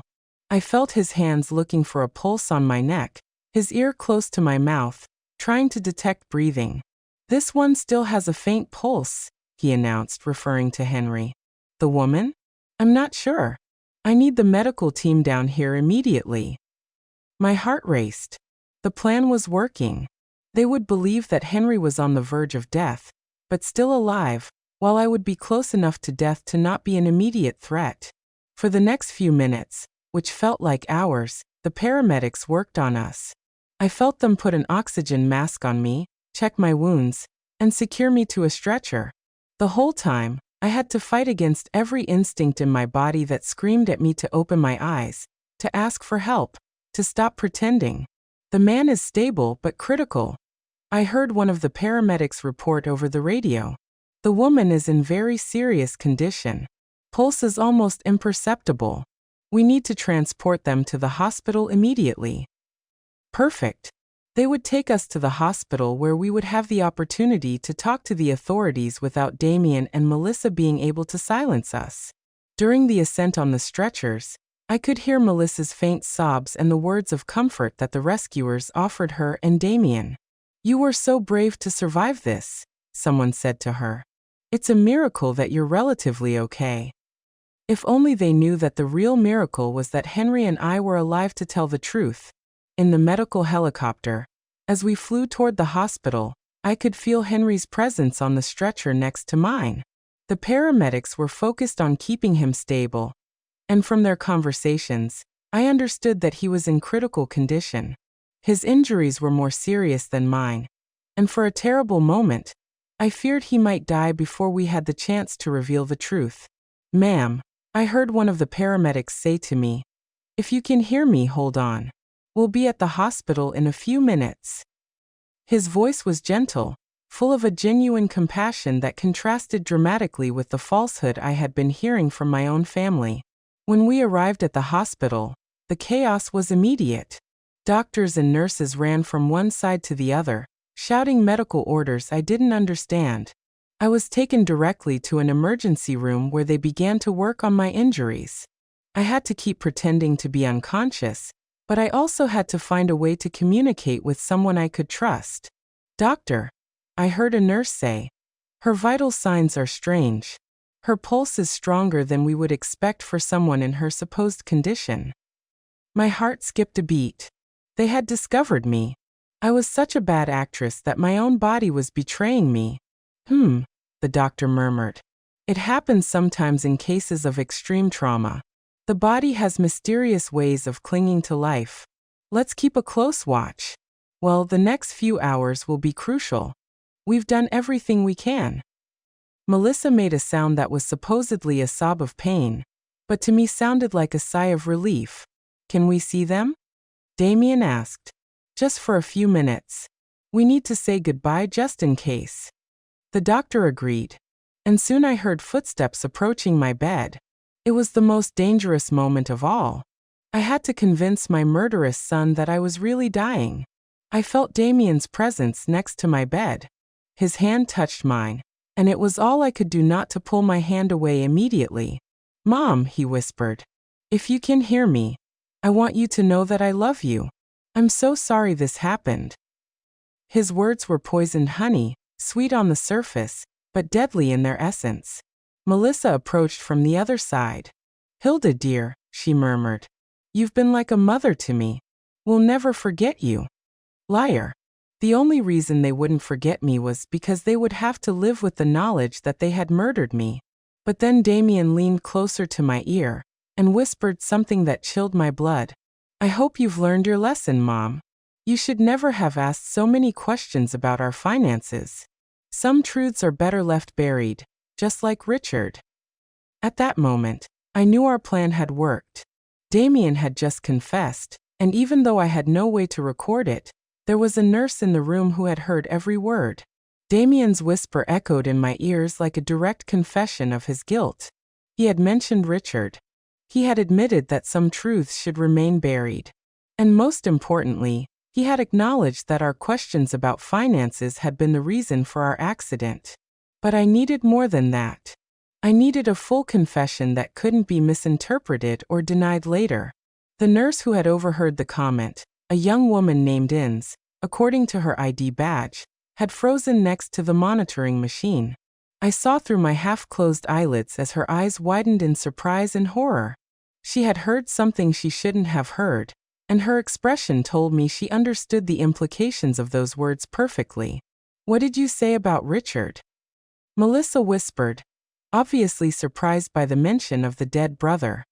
I felt his hands looking for a pulse on my neck, his ear close to my mouth, trying to detect breathing. This one still has a faint pulse, he announced, referring to Henry. The woman? I'm not sure. I need the medical team down here immediately. My heart raced. The plan was working. They would believe that Henry was on the verge of death, but still alive, while I would be close enough to death to not be an immediate threat. For the next few minutes, which felt like hours, the paramedics worked on us. I felt them put an oxygen mask on me, check my wounds, and secure me to a stretcher. The whole time, I had to fight against every instinct in my body that screamed at me to open my eyes, to ask for help, to stop pretending. The man is stable but critical, I heard one of the paramedics report over the radio. The woman is in very serious condition. Pulse is almost imperceptible. We need to transport them to the hospital immediately. Perfect. They would take us to the hospital where we would have the opportunity to talk to the authorities without Damien and Melissa being able to silence us. During the ascent on the stretchers, I could hear Melissa's faint sobs and the words of comfort that the rescuers offered her and Damien. "You were so brave to survive this," someone said to her. "It's a miracle that you're relatively okay." If only they knew that the real miracle was that Henry and I were alive to tell the truth. In the medical helicopter, as we flew toward the hospital, I could feel Henry's presence on the stretcher next to mine. The paramedics were focused on keeping him stable, and from their conversations, I understood that he was in critical condition. His injuries were more serious than mine, and for a terrible moment, I feared he might die before we had the chance to reveal the truth. "Ma'am," I heard one of the paramedics say to me, "if you can hear me, hold on. We'll be at the hospital in a few minutes." His voice was gentle, full of a genuine compassion that contrasted dramatically with the falsehood I had been hearing from my own family. When we arrived at the hospital, the chaos was immediate. Doctors and nurses ran from one side to the other, shouting medical orders I didn't understand. I was taken directly to an emergency room where they began to work on my injuries. I had to keep pretending to be unconscious, but I also had to find a way to communicate with someone I could trust. "Doctor," I heard a nurse say, "her vital signs are strange. Her pulse is stronger than we would expect for someone in her supposed condition." My heart skipped a beat. They had discovered me. I was such a bad actress that my own body was betraying me. The doctor murmured. "It happens sometimes in cases of extreme trauma. The body has mysterious ways of clinging to life. Let's keep a close watch. Well, the next few hours will be crucial. We've done everything we can." Melissa made a sound that was supposedly a sob of pain, but to me sounded like a sigh of relief. "Can we see them?" Damien asked. "Just for a few minutes. We need to say goodbye just in case." The doctor agreed, and soon I heard footsteps approaching my bed. It was the most dangerous moment of all. I had to convince my murderous son that I was really dying. I felt Damien's presence next to my bed. His hand touched mine, and it was all I could do not to pull my hand away immediately. "Mom," he whispered, "if you can hear me, I want you to know that I love you. I'm so sorry this happened." His words were poisoned honey, sweet on the surface, but deadly in their essence. Melissa approached from the other side. "Hilda dear," she murmured, "you've been like a mother to me. We'll never forget you." Liar. The only reason they wouldn't forget me was because they would have to live with the knowledge that they had murdered me. But then Damien leaned closer to my ear and whispered something that chilled my blood. "I hope you've learned your lesson, Mom. You should never have asked so many questions about our finances. Some truths are better left buried, just like Richard." At that moment, I knew our plan had worked. Damien had just confessed, and even though I had no way to record it, there was a nurse in the room who had heard every word. Damien's whisper echoed in my ears like a direct confession of his guilt. He had mentioned Richard. He had admitted that some truths should remain buried. And most importantly, he had acknowledged that our questions about finances had been the reason for our accident. But I needed more than that. I needed a full confession that couldn't be misinterpreted or denied later. The nurse who had overheard the comment, a young woman named Inns, according to her ID badge, had frozen next to the monitoring machine. I saw through my half-closed eyelids as her eyes widened in surprise and horror. She had heard something she shouldn't have heard, and her expression told me she understood the implications of those words perfectly. "What did you say about Richard?" Melissa whispered, obviously surprised by the mention of the dead brother.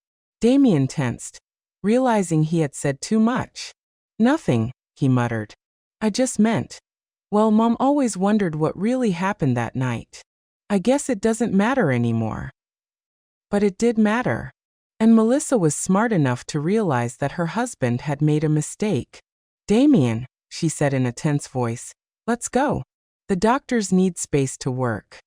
Damien tensed, realizing he had said too much. "Nothing," he muttered. "I just meant, well, Mom always wondered what really happened that night. I guess it doesn't matter anymore." But it did matter. And Melissa was smart enough to realize that her husband had made a mistake. "Damien," she said in a tense voice, "let's go. The doctors need space to work."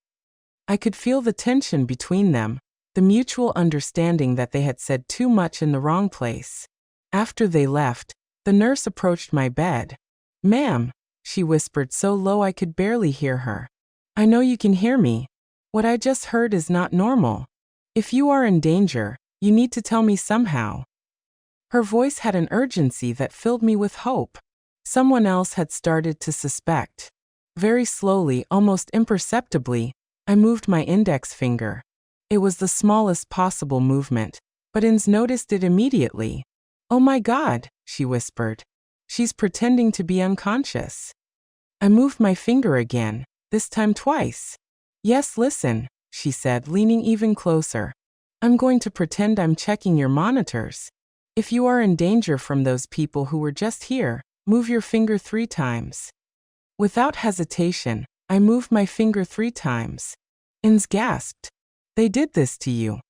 I could feel the tension between them, the mutual understanding that they had said too much in the wrong place. After they left, the nurse approached my bed. "Ma'am," she whispered so low I could barely hear her, "I know you can hear me. What I just heard is not normal. If you are in danger, you need to tell me somehow." Her voice had an urgency that filled me with hope. Someone else had started to suspect. Very slowly, almost imperceptibly, I moved my index finger. It was the smallest possible movement, but Inns noticed it immediately. "Oh my God," she whispered. "She's pretending to be unconscious." I moved my finger again, this time twice. "Yes, listen," she said, leaning even closer. "I'm going to pretend I'm checking your monitors. If you are in danger from those people who were just here, move your finger 3 times." Without hesitation, I moved my finger 3 times. Inns gasped. "They did this to you."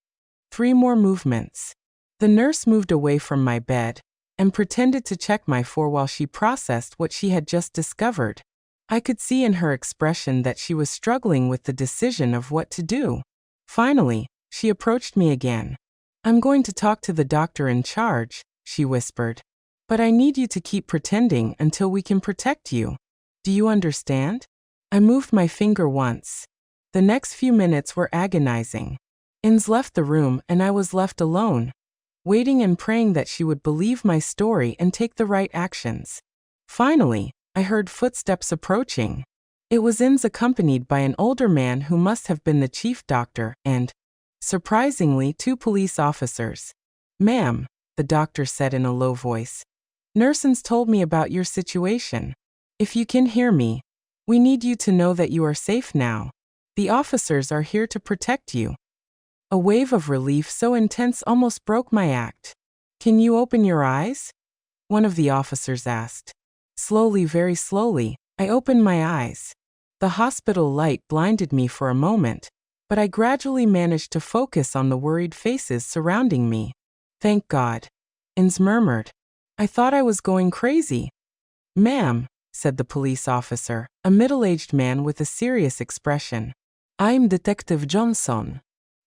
3 more movements. The nurse moved away from my bed and pretended to check my fore while she processed what she had just discovered. I could see in her expression that she was struggling with the decision of what to do. Finally, she approached me again. "I'm going to talk to the doctor in charge," she whispered. "But I need you to keep pretending until we can protect you. Do you understand?" I moved my finger once. The next few minutes were agonizing. Inns left the room and I was left alone, waiting and praying that she would believe my story and take the right actions. Finally, I heard footsteps approaching. It was Inns accompanied by an older man who must have been the chief doctor and, surprisingly, 2 police officers. "Ma'am," the doctor said in a low voice, "Nurse told me about your situation. If you can hear me, we need you to know that you are safe now. The officers are here to protect you." A wave of relief so intense almost broke my act. "Can you open your eyes?" one of the officers asked. Slowly, very slowly, I opened my eyes. The hospital light blinded me for a moment, but I gradually managed to focus on the worried faces surrounding me. "Thank God," Inns murmured. "I thought I was going crazy." "Ma'am," said the police officer, a middle-aged man with a serious expression. "I'm Detective Johnson.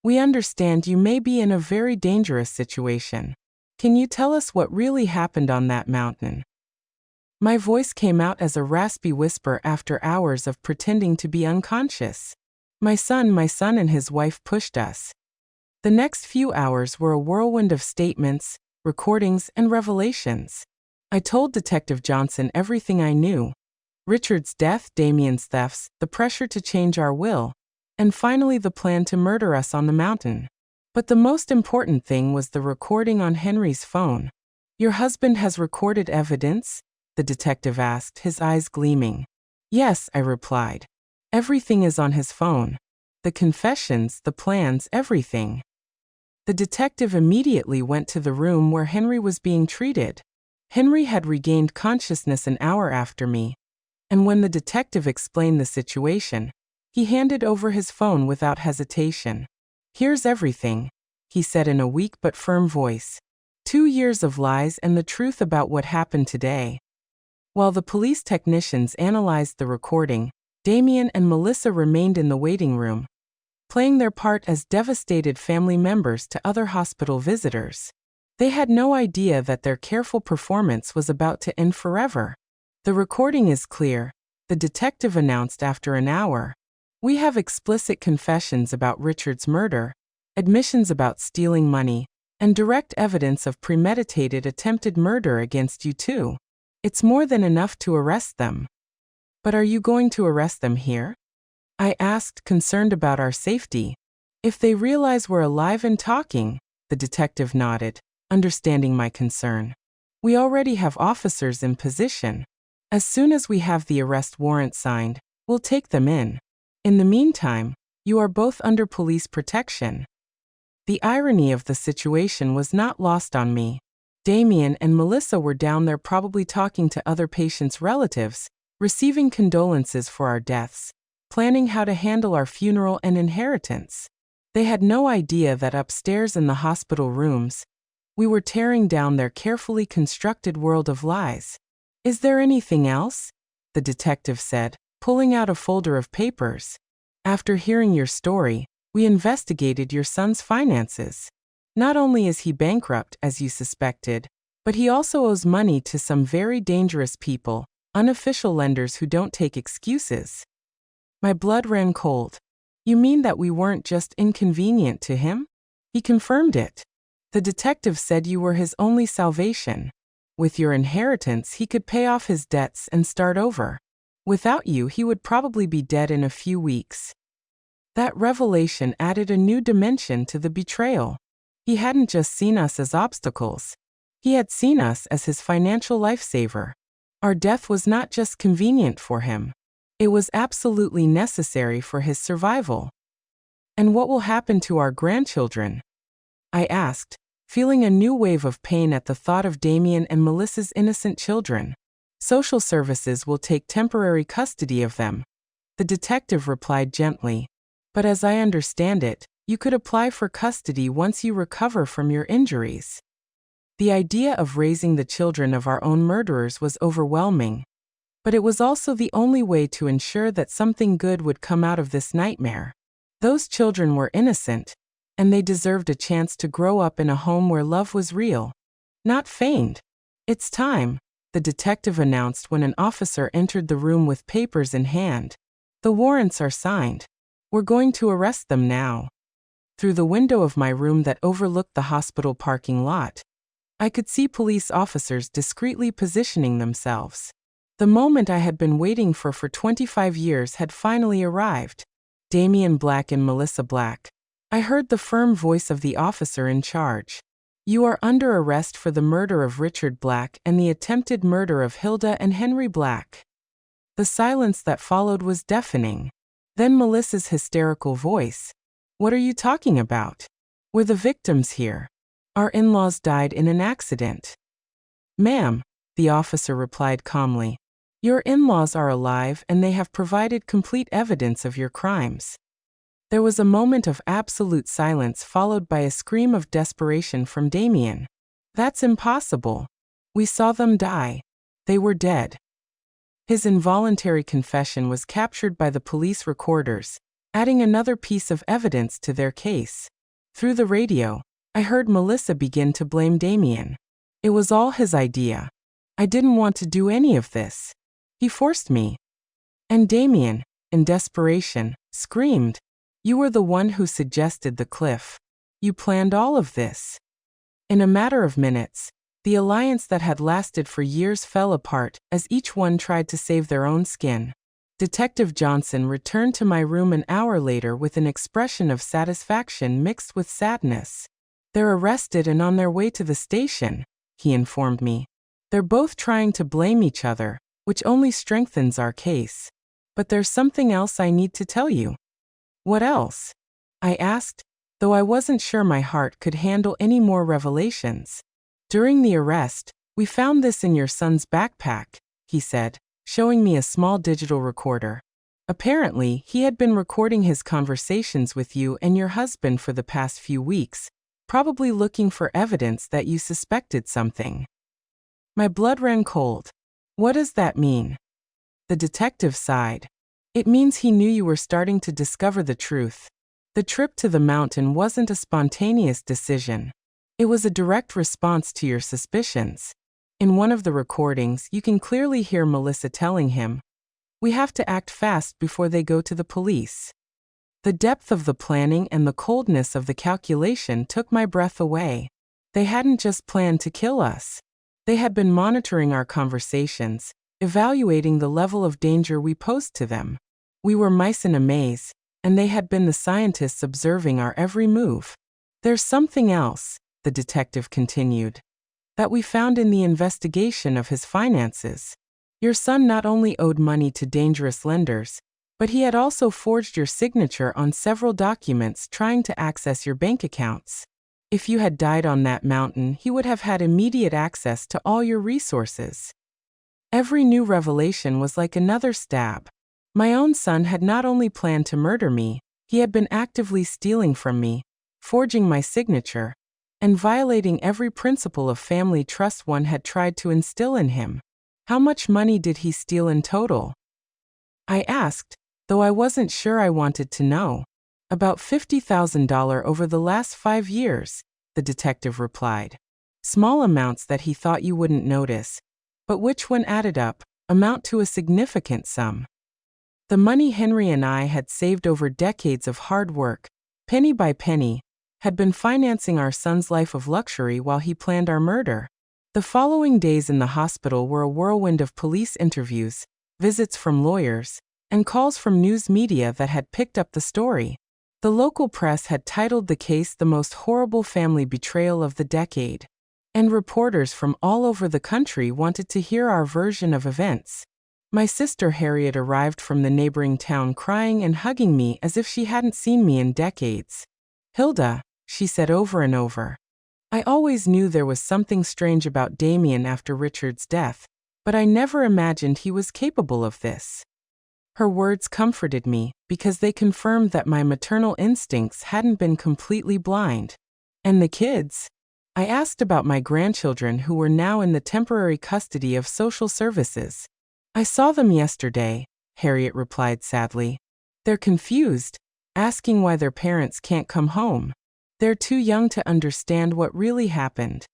We understand you may be in a very dangerous situation. Can you tell us what really happened on that mountain? My voice came out as a raspy whisper after hours of pretending to be unconscious. My son and his wife pushed us. The next few hours were a whirlwind of statements, recordings, and revelations. I told Detective Johnson everything I knew. Richard's death, Damien's thefts, the pressure to change our will, and finally the plan to murder us on the mountain. But the most important thing was the recording on Henry's phone. Your husband has recorded evidence? The detective asked, his eyes gleaming. Yes, I replied. Everything is on his phone. The confessions, the plans, everything. The detective immediately went to the room where Henry was being treated. Henry had regained consciousness an hour after me, and when the detective explained the situation, he handed over his phone without hesitation. Here's everything, he said in a weak but firm voice. 2 years of lies and the truth about what happened today. While the police technicians analyzed the recording, Damien and Melissa remained in the waiting room, playing their part as devastated family members to other hospital visitors. They had no idea that their careful performance was about to end forever. The recording is clear, the detective announced after an hour. We have explicit confessions about Richard's murder, admissions about stealing money, and direct evidence of premeditated attempted murder against you too. It's more than enough to arrest them. But are you going to arrest them here? I asked, concerned about our safety. If they realize we're alive and talking, the detective nodded, understanding my concern. We already have officers in position. As soon as we have the arrest warrant signed, we'll take them in. In the meantime, you are both under police protection. The irony of the situation was not lost on me. Damien and Melissa were down there probably talking to other patients' relatives, receiving condolences for our deaths, planning how to handle our funeral and inheritance. They had no idea that upstairs in the hospital rooms, we were tearing down their carefully constructed world of lies. Is there anything else? The detective said, pulling out a folder of papers. After hearing your story, we investigated your son's finances. Not only is he bankrupt, as you suspected, but he also owes money to some very dangerous people, unofficial lenders who don't take excuses. My blood ran cold. You mean that we weren't just inconvenient to him? He confirmed it. The detective said you were his only salvation. With your inheritance, he could pay off his debts and start over. Without you, he would probably be dead in a few weeks. That revelation added a new dimension to the betrayal. He hadn't just seen us as obstacles. He had seen us as his financial lifesaver. Our death was not just convenient for him. It was absolutely necessary for his survival. And what will happen to our grandchildren? I asked, feeling a new wave of pain at the thought of Damien and Melissa's innocent children. Social services will take temporary custody of them. The detective replied gently. But as I understand it, you could apply for custody once you recover from your injuries. The idea of raising the children of our own murderers was overwhelming, but it was also the only way to ensure that something good would come out of this nightmare. Those children were innocent, and they deserved a chance to grow up in a home where love was real, not feigned. It's time, the detective announced when an officer entered the room with papers in hand. The warrants are signed. We're going to arrest them now. Through the window of my room that overlooked the hospital parking lot, I could see police officers discreetly positioning themselves. The moment I had been waiting for 25 years had finally arrived. Damien Black and Melissa Black. I heard the firm voice of the officer in charge. You are under arrest for the murder of Richard Black and the attempted murder of Hilda and Henry Black. The silence that followed was deafening. Then Melissa's hysterical voice. What are you talking about? We're the victims here. Our in-laws died in an accident. Ma'am, the officer replied calmly. Your in-laws are alive and they have provided complete evidence of your crimes. There was a moment of absolute silence followed by a scream of desperation from Damien. That's impossible. We saw them die. They were dead. His involuntary confession was captured by the police recorders, adding another piece of evidence to their case. Through the radio, I heard Melissa begin to blame Damien. It was all his idea. I didn't want to do any of this. He forced me. And Damien, in desperation, screamed, "You were the one who suggested the cliff. You planned all of this." In a matter of minutes, the alliance that had lasted for years fell apart as each one tried to save their own skin. Detective Johnson returned to my room an hour later with an expression of satisfaction mixed with sadness. "They're arrested and on their way to the station," he informed me. "They're both trying to blame each other, which only strengthens our case. But there's something else I need to tell you." "What else?" I asked, though I wasn't sure my heart could handle any more revelations. "During the arrest, we found this in your son's backpack," he said, showing me a small digital recorder. "Apparently, he had been recording his conversations with you and your husband for the past few weeks, probably looking for evidence that you suspected something." My blood ran cold. "What does that mean?" The detective sighed. "It means he knew you were starting to discover the truth. The trip to the mountain wasn't a spontaneous decision. It was a direct response to your suspicions. In one of the recordings, you can clearly hear Melissa telling him, 'We have to act fast before they go to the police.'" The depth of the planning and the coldness of the calculation took my breath away. They hadn't just planned to kill us. They had been monitoring our conversations, evaluating the level of danger we posed to them. We were mice in a maze, and they had been the scientists observing our every move. "There's something else," the detective continued, "that we found in the investigation of his finances. Your son not only owed money to dangerous lenders, but he had also forged your signature on several documents trying to access your bank accounts. If you had died on that mountain, he would have had immediate access to all your resources." Every new revelation was like another stab. My own son had not only planned to murder me, he had been actively stealing from me, forging my signature, and violating every principle of family trust one had tried to instill in him. "How much money did he steal in total?" I asked, though I wasn't sure I wanted to know. "About $50,000 over the last 5 years, the detective replied. "Small amounts that he thought you wouldn't notice, but which, when added up, amount to a significant sum. The money Henry and I had saved over decades of hard work, penny by penny, had been financing our son's life of luxury while he planned our murder." The following days in the hospital were a whirlwind of police interviews, visits from lawyers, and calls from news media that had picked up the story. The local press had titled the case the most horrible family betrayal of the decade, and reporters from all over the country wanted to hear our version of events. My sister Harriet arrived from the neighboring town crying and hugging me as if she hadn't seen me in decades. "Hilda," she said over and over, "I always knew there was something strange about Damien after Richard's death, but I never imagined he was capable of this." Her words comforted me because they confirmed that my maternal instincts hadn't been completely blind. "And the kids?" I asked about my grandchildren who were now in the temporary custody of social services. "I saw them yesterday," Harriet replied sadly. "They're confused, asking why their parents can't come home. They're too young to understand what really happened."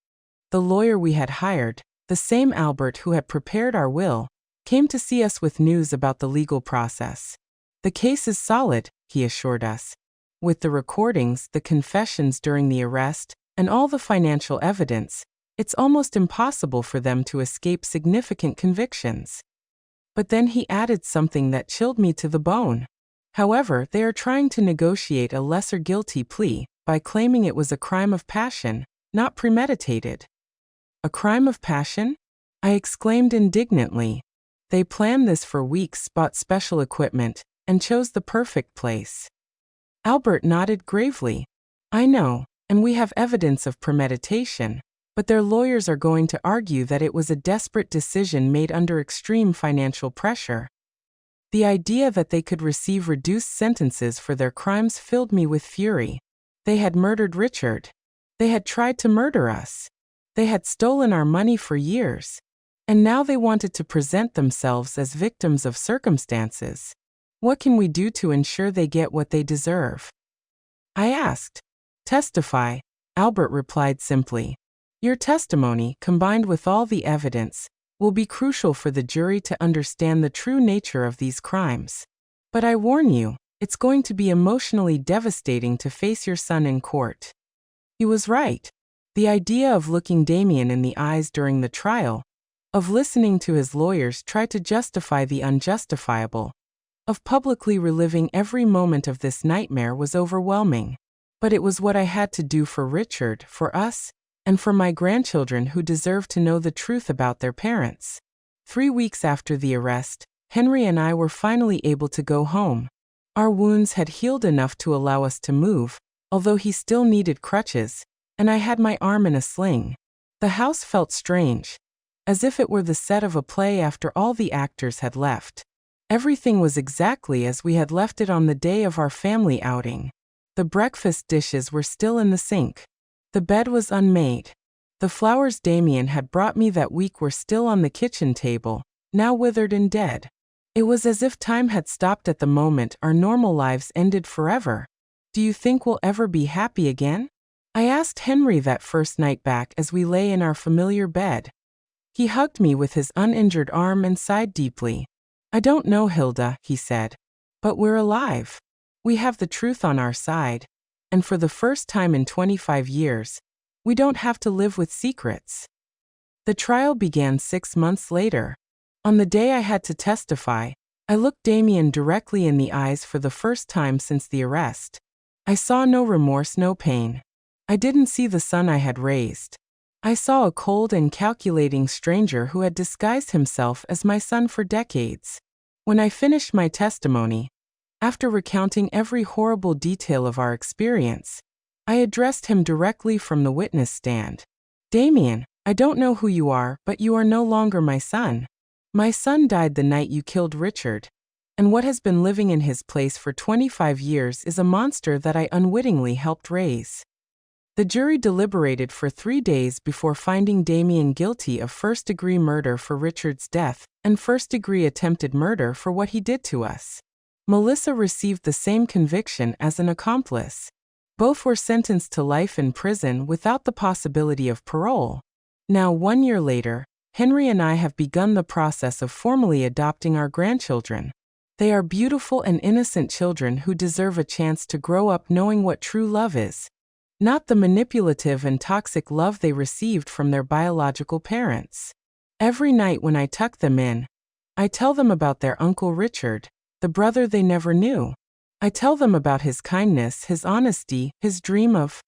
The lawyer we had hired, the same Albert who had prepared our will, came to see us with news about the legal process. "The case is solid," he assured us. "With the recordings, the confessions during the arrest, and all the financial evidence, it's almost impossible for them to escape significant convictions." But then he added something that chilled me to the bone. "However, they are trying to negotiate a lesser guilty plea by claiming it was a crime of passion, not premeditated." "A crime of passion?" I exclaimed indignantly. "They planned this for weeks, bought special equipment, and chose the perfect place." Albert nodded gravely. "I know, and we have evidence of premeditation, but their lawyers are going to argue that it was a desperate decision made under extreme financial pressure." The idea that they could receive reduced sentences for their crimes filled me with fury. They had murdered Richard. They had tried to murder us. They had stolen our money for years. And now they wanted to present themselves as victims of circumstances. "What can we do to ensure they get what they deserve?" I asked. Testify, Albert replied simply. Your testimony, combined with all the evidence, will be crucial for the jury to understand the true nature of these crimes. But I warn you, it's going to be emotionally devastating to face your son in court. He was right. The idea of looking Damien in the eyes during the trial, of listening to his lawyers try to justify the unjustifiable, of publicly reliving every moment of this nightmare was overwhelming. But it was what I had to do for Richard, for us, and for my grandchildren who deserve to know the truth about their parents. 3 weeks after the arrest, Henry and I were finally able to go home. Our wounds had healed enough to allow us to move, although he still needed crutches, and I had my arm in a sling. The house felt strange, as if it were the set of a play after all the actors had left. Everything was exactly as we had left it on the day of our family outing. The breakfast dishes were still in the sink. The bed was unmade. The flowers Damien had brought me that week were still on the kitchen table, now withered and dead. It was as if time had stopped at the moment our normal lives ended forever. Do you think we'll ever be happy again? I asked Henry that first night back as we lay in our familiar bed. He hugged me with his uninjured arm and sighed deeply. I don't know, Hilda, he said. But we're alive. We have the truth on our side. And for the first time in 25 years, we don't have to live with secrets. The trial began 6 months later. On the day I had to testify, I looked Damien directly in the eyes for the first time since the arrest. I saw no remorse, no pain. I didn't see the son I had raised. I saw a cold and calculating stranger who had disguised himself as my son for decades. When I finished my testimony, after recounting every horrible detail of our experience, I addressed him directly from the witness stand. Damien, I don't know who you are, but you are no longer my son. My son died the night you killed Richard, and what has been living in his place for 25 years is a monster that I unwittingly helped raise. The jury deliberated for 3 days before finding Damien guilty of first-degree murder for Richard's death and first-degree attempted murder for what he did to us. Melissa received the same conviction as an accomplice. Both were sentenced to life in prison without the possibility of parole. Now, 1 year later, Henry and I have begun the process of formally adopting our grandchildren. They are beautiful and innocent children who deserve a chance to grow up knowing what true love is, not the manipulative and toxic love they received from their biological parents. Every night when I tuck them in, I tell them about their Uncle Richard, the brother they never knew. I tell them about his kindness, his honesty, his dream of